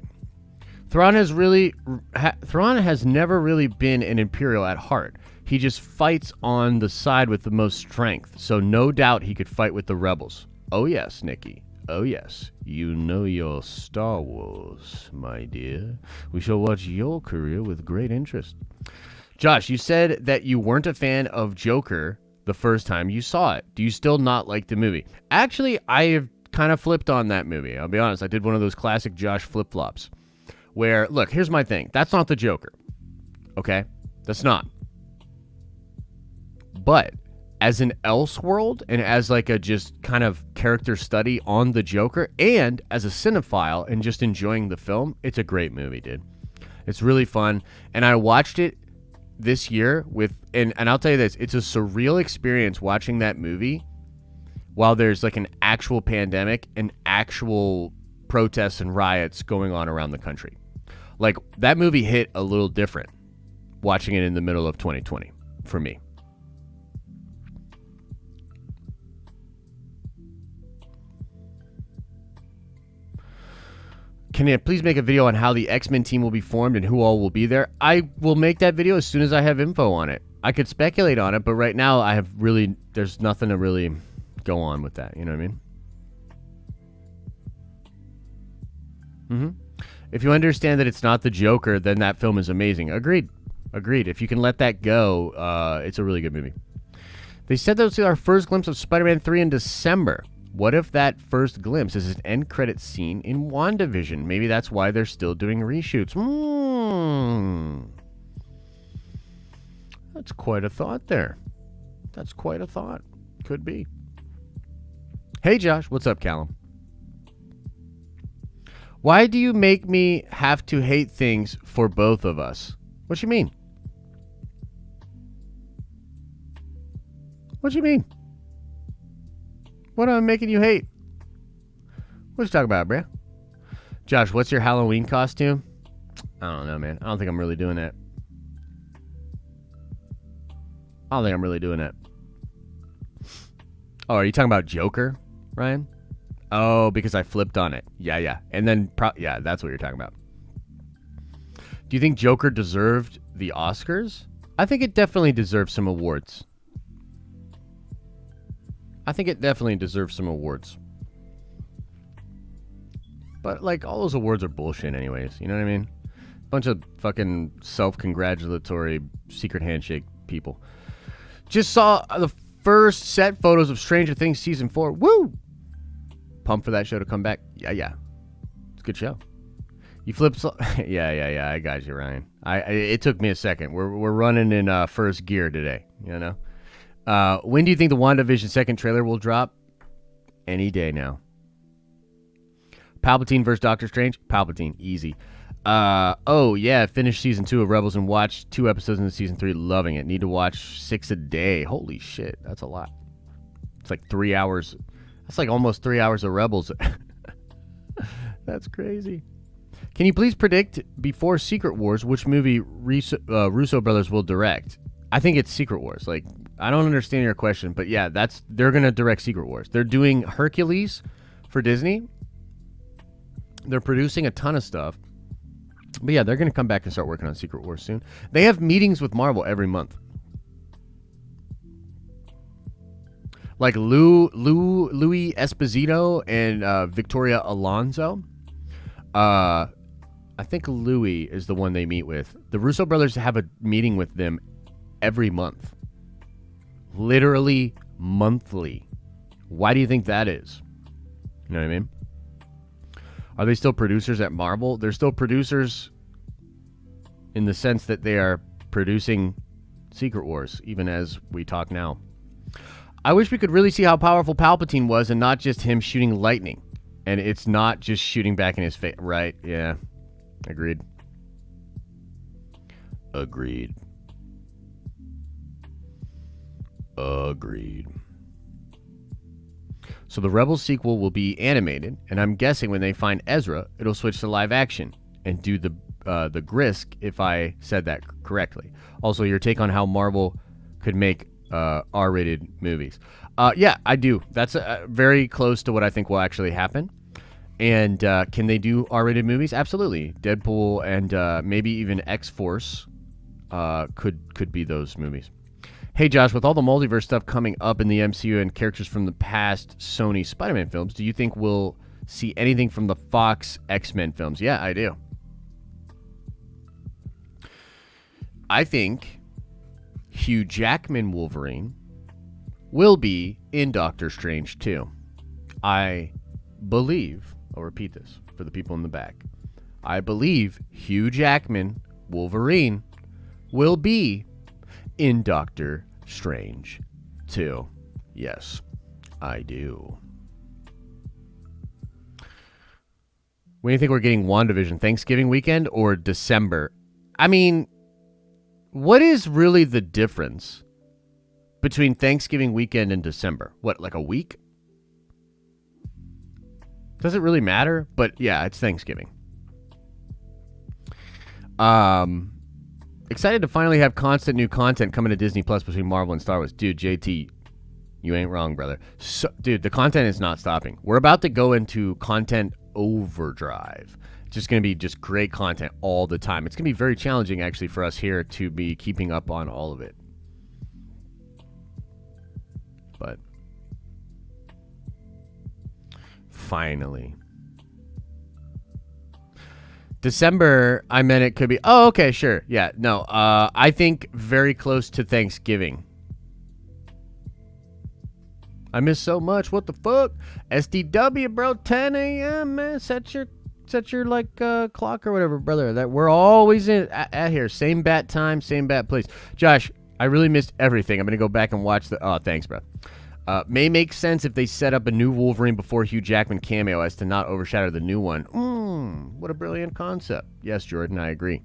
Thrawn has never really been an Imperial at heart. He just fights on the side with the most strength, so no doubt he could fight with the Rebels. Oh yes, Nikki. Oh yes, you know your Star Wars, my dear. We shall watch your career with great interest. Josh, you said that you weren't a fan of Joker the first time you saw it. Do you still not like the movie? Actually, I have kind of flipped on that movie. I'll be honest. I did one of those classic Josh flip-flops where, look, here's my thing. That's not the Joker. Okay? That's not. But as an Elseworld and as like a just kind of character study on the Joker and as a cinephile and just enjoying the film, it's a great movie, dude. It's really fun. And I watched it this year and I'll tell you this, it's a surreal experience watching that movie while there's like an actual pandemic and actual protests and riots going on around the country. Like, that movie hit a little different watching it in the middle of 2020 for me. Can you please make a video on how the X-Men team will be formed and who all will be there? I will make that video as soon as I have info on it. I could speculate on it, but right now there's nothing to really go on with that. You know what I mean? Mm-hmm. If you understand that it's not the Joker, then that film is amazing. Agreed. If you can let that go, it's a really good movie. They said that was our first glimpse of Spider-Man 3 in December. What if that first glimpse is an end credit scene in WandaVision? Maybe that's why they're still doing reshoots. That's quite a thought there. That's quite a thought. Could be. Hey, Josh. What's up, Callum? Why do you make me have to hate things for both of us? What you mean? What you mean? What am I making you hate? What you talking about, bruh? Josh, what's your Halloween costume? I don't know, man. I don't think I'm really doing that. Oh, are you talking about Joker, Ryan? Oh, because I flipped on it. Yeah. And then, that's what you're talking about. Do you think Joker deserved the Oscars? I think it definitely deserves some awards. But, like, all those awards are bullshit anyways. You know what I mean? Bunch of fucking self-congratulatory secret handshake people. Just saw the first set photos of Stranger Things Season 4. Woo! pumped for that show to come back. Yeah. It's a good show. You flip. Yeah. I got you, Ryan. It took me a second. We're running in first gear today. You know. When do you think the WandaVision second trailer will drop? Any day now. Palpatine versus Doctor Strange. Palpatine, easy. Oh yeah, finished season 2 of Rebels and watched 2 episodes into season 3. Loving it. Need to watch 6 a day. Holy shit, that's a lot. It's like 3 hours. That's like almost 3 hours of Rebels. That's crazy. Can you please predict before Secret Wars which movie Russo brothers will direct? I think it's Secret Wars. Like, I don't understand your question, but yeah, they're gonna direct Secret Wars. They're doing Hercules for Disney. They're producing a ton of stuff. But yeah, they're gonna come back and start working on Secret Wars soon. They have meetings with Marvel every month. Like Louis Esposito and Victoria Alonso. I think Louis is the one they meet with. The Russo brothers have a meeting with them every month. Literally monthly. Why do you think that is? You know what I mean? Are they still producers at Marvel? They're still producers in the sense that they are producing Secret Wars, even as we talk now. I wish we could really see how powerful Palpatine was and not just him shooting lightning. And it's not just shooting back in his face. Right, yeah. Agreed. So the Rebels sequel will be animated, and I'm guessing when they find Ezra, it'll switch to live action and do the Grisk, if I said that correctly. Also, your take on how Marvel could make R-rated movies. Yeah, I do. That's very close to what I think will actually happen. And can they do R-rated movies? Absolutely. Deadpool and maybe even X-Force could be those movies. Hey, Josh, with all the multiverse stuff coming up in the MCU and characters from the past Sony Spider-Man films, do you think we'll see anything from the Fox X-Men films? Yeah, I do. I think Hugh Jackman Wolverine will be in Doctor Strange 2. I believe, I'll repeat this for the people in the back. I believe Hugh Jackman Wolverine will be in Doctor Strange 2. Yes, I do. When do you think we're getting WandaVision? Thanksgiving weekend or December? I mean, what is really the difference between Thanksgiving weekend and December? What, like a week? Does it really matter? But yeah, it's Thanksgiving. Excited to finally have constant new content coming to Disney Plus between Marvel and Star Wars. Dude, JT, you ain't wrong, brother. So, dude, the content is not stopping. We're about to go into content overdrive. It's just going to be just great content all the time. It's going to be very challenging, actually, for us here to be keeping up on all of it. But finally. December, I meant it could be... Oh, okay, sure. Yeah, no. I think very close to Thanksgiving. I miss so much. What the fuck? SDW, bro. 10 a.m., man. Set your like clock or whatever, brother. That we're always in at here. Same bat time, same bat place. Josh, I really missed everything. I'm gonna go back and watch the... Oh, thanks, bro. May make sense if they set up a new Wolverine before Hugh Jackman cameo as to not overshadow the new one. What a brilliant concept. Yes, Jordan, I agree.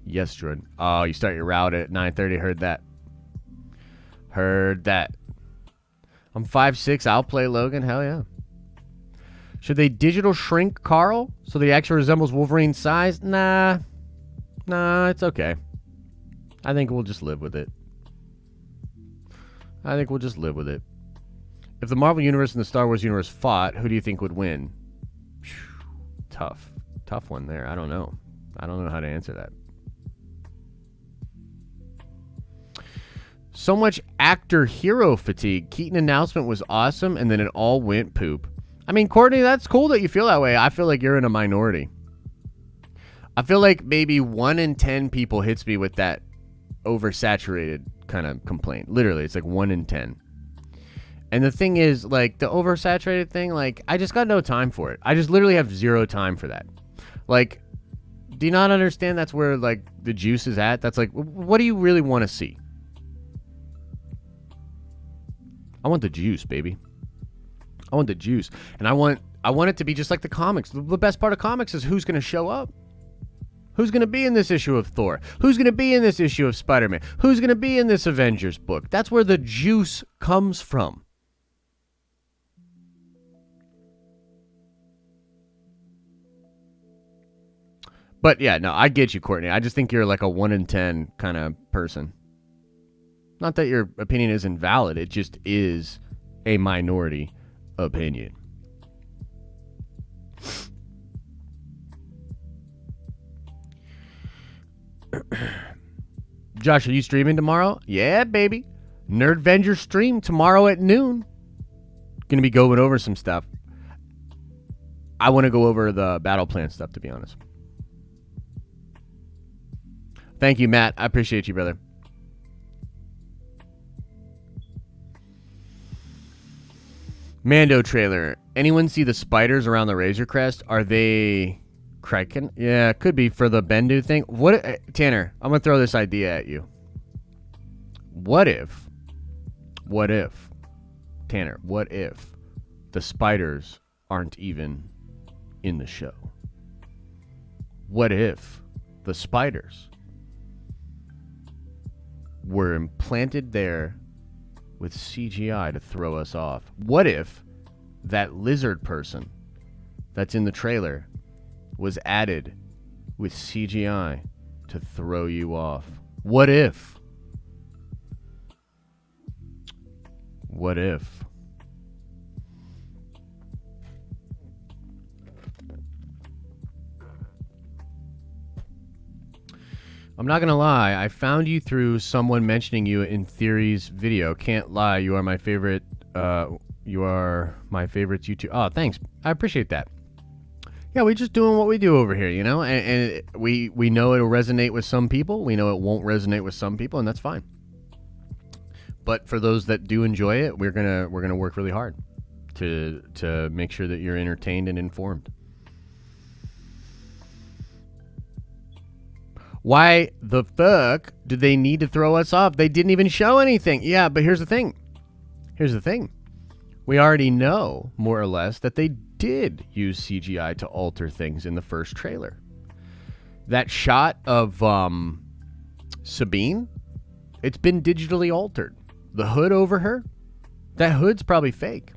Yes, Jordan. Oh, you start your route at 9:30. Heard that. I'm 5'6". I'll play Logan. Hell yeah. Should they digital shrink Carl so that he actually resembles Wolverine's size? Nah, it's okay. I think we'll just live with it. If the Marvel Universe and the Star Wars Universe fought, who do you think would win? Tough one there. I don't know how to answer that. So much actor-hero fatigue. Keaton announcement was awesome, and then it all went poop. I mean, Courtney, that's cool that you feel that way. I feel like you're in a minority. I feel like maybe 1 in 10 people hits me with that oversaturated kind of complaint. Literally, it's like 1 in 10. And the thing is, like, the oversaturated thing, like, I just got no time for it. I just literally have zero time for that. Like, do you not understand that's where, like, the juice is at? That's like, what do you really want to see? I want the juice, baby. I want the juice. And I want it to be just like the comics. The best part of comics is who's going to show up. Who's going to be in this issue of Thor? Who's going to be in this issue of Spider-Man? Who's going to be in this Avengers book? That's where the juice comes from. But yeah, no, I get you, Courtney. I just think you're like a 1 in 10 kind of person. Not that your opinion is invalid. It just is a minority opinion. Josh, are you streaming tomorrow? Yeah, baby. Nerdvenger stream tomorrow at noon. Gonna be going over some stuff. I want to go over the battle plan stuff, to be honest. Thank you, Matt. I appreciate you, brother. Mando trailer. Anyone see the spiders around the Razor Crest? Are they Kraken? Yeah, could be for the Bendu thing. What, Tanner, I'm going to throw this idea at you. What if, Tanner, what if the spiders aren't even in the show? What if the spiders were implanted there with CGI to throw us off? What if that lizard person that's in the trailer was added with CGI to throw you off? What if? What if? I'm not gonna lie, I found you through someone mentioning you in Theory's video. Can't lie, you are my favorite. You are my favorite YouTube. Oh, thanks. I appreciate that. Yeah, we're just doing what we do over here, you know, and we know it'll resonate with some people. We know it won't resonate with some people, and that's fine. But for those that do enjoy it, we're gonna work really hard to make sure that you're entertained and informed. Why the fuck do they need to throw us off? They didn't even show anything. Yeah, but here's the thing. We already know, more or less, that they did use CGI to alter things in the first trailer. That shot of Sabine, it's been digitally altered. The hood over her, that hood's probably fake.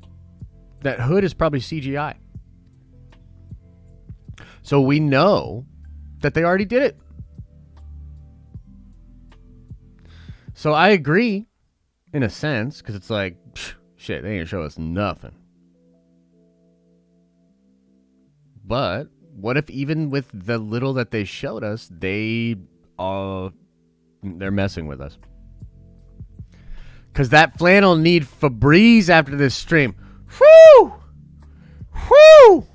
That hood is probably CGI. So we know that they already did it. So I agree, in a sense, because it's like, shit, they ain't gonna show us nothing. But what if even with the little that they showed us, they're messing with us? Because that flannel need Febreze after this stream. Whoo! Whoo!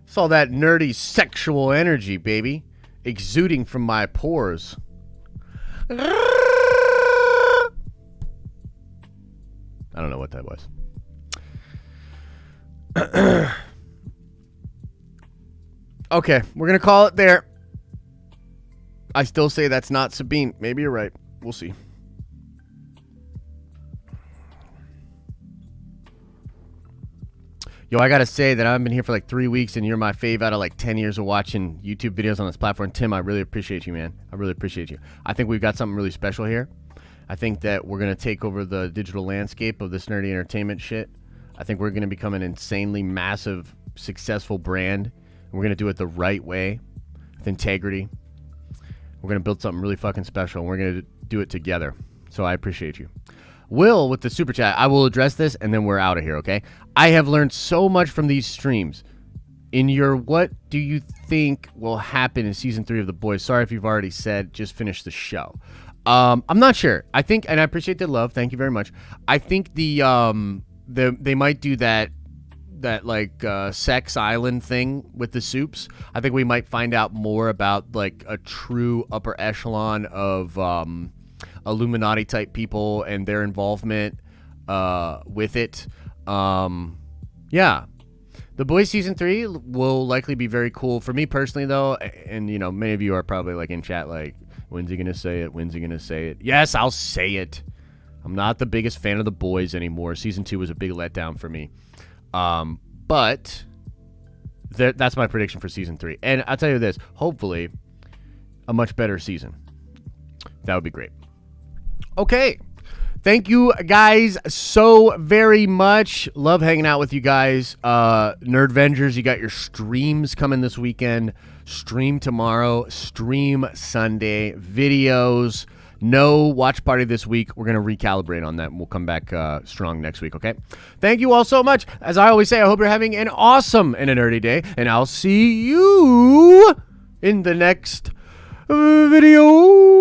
It's all that nerdy sexual energy, baby, exuding from my pores. I don't know what that was. Okay, we're going to call it there. I still say that's not Sabine. Maybe you're right. We'll see. Yo, I got to say that I've been here for like 3 weeks and you're my fave out of like 10 years of watching YouTube videos on this platform. Tim, I really appreciate you, man. I really appreciate you. I think we've got something really special here. I think that we're going to take over the digital landscape of this nerdy entertainment shit. I think we're going to become an insanely massive, successful brand. And we're going to do it the right way, with integrity. We're going to build something really fucking special, and we're going to do it together. So I appreciate you. Will, with the super chat, I will address this, and then we're out of here, okay? I have learned so much from these streams. In your what do you think will happen in Season 3 of The Boys? Sorry if you've already said, just finish the show. I'm not sure. I think, and I appreciate the love. Thank you very much. I think they might do that like Sex Island thing with the soups. I think we might find out more about like a true upper echelon of Illuminati type people and their involvement with it. Yeah. The Boys Season 3 will likely be very cool. For me personally, though, and, you know, many of you are probably, like, in chat, like, when's he going to say it? When's he going to say it? Yes, I'll say it. I'm not the biggest fan of The Boys anymore. Season 2 was a big letdown for me. But that's my prediction for Season 3. And I'll tell you this. Hopefully, a much better season. That would be great. Okay. Thank you guys so very much. Love hanging out with you guys. Nerdvengers, you got your streams coming this weekend. Stream tomorrow. Stream Sunday. Videos. No watch party this week. We're going to recalibrate on that, and we'll come back strong next week, okay? Thank you all so much. As I always say, I hope you're having an awesome and a nerdy day, and I'll see you in the next video.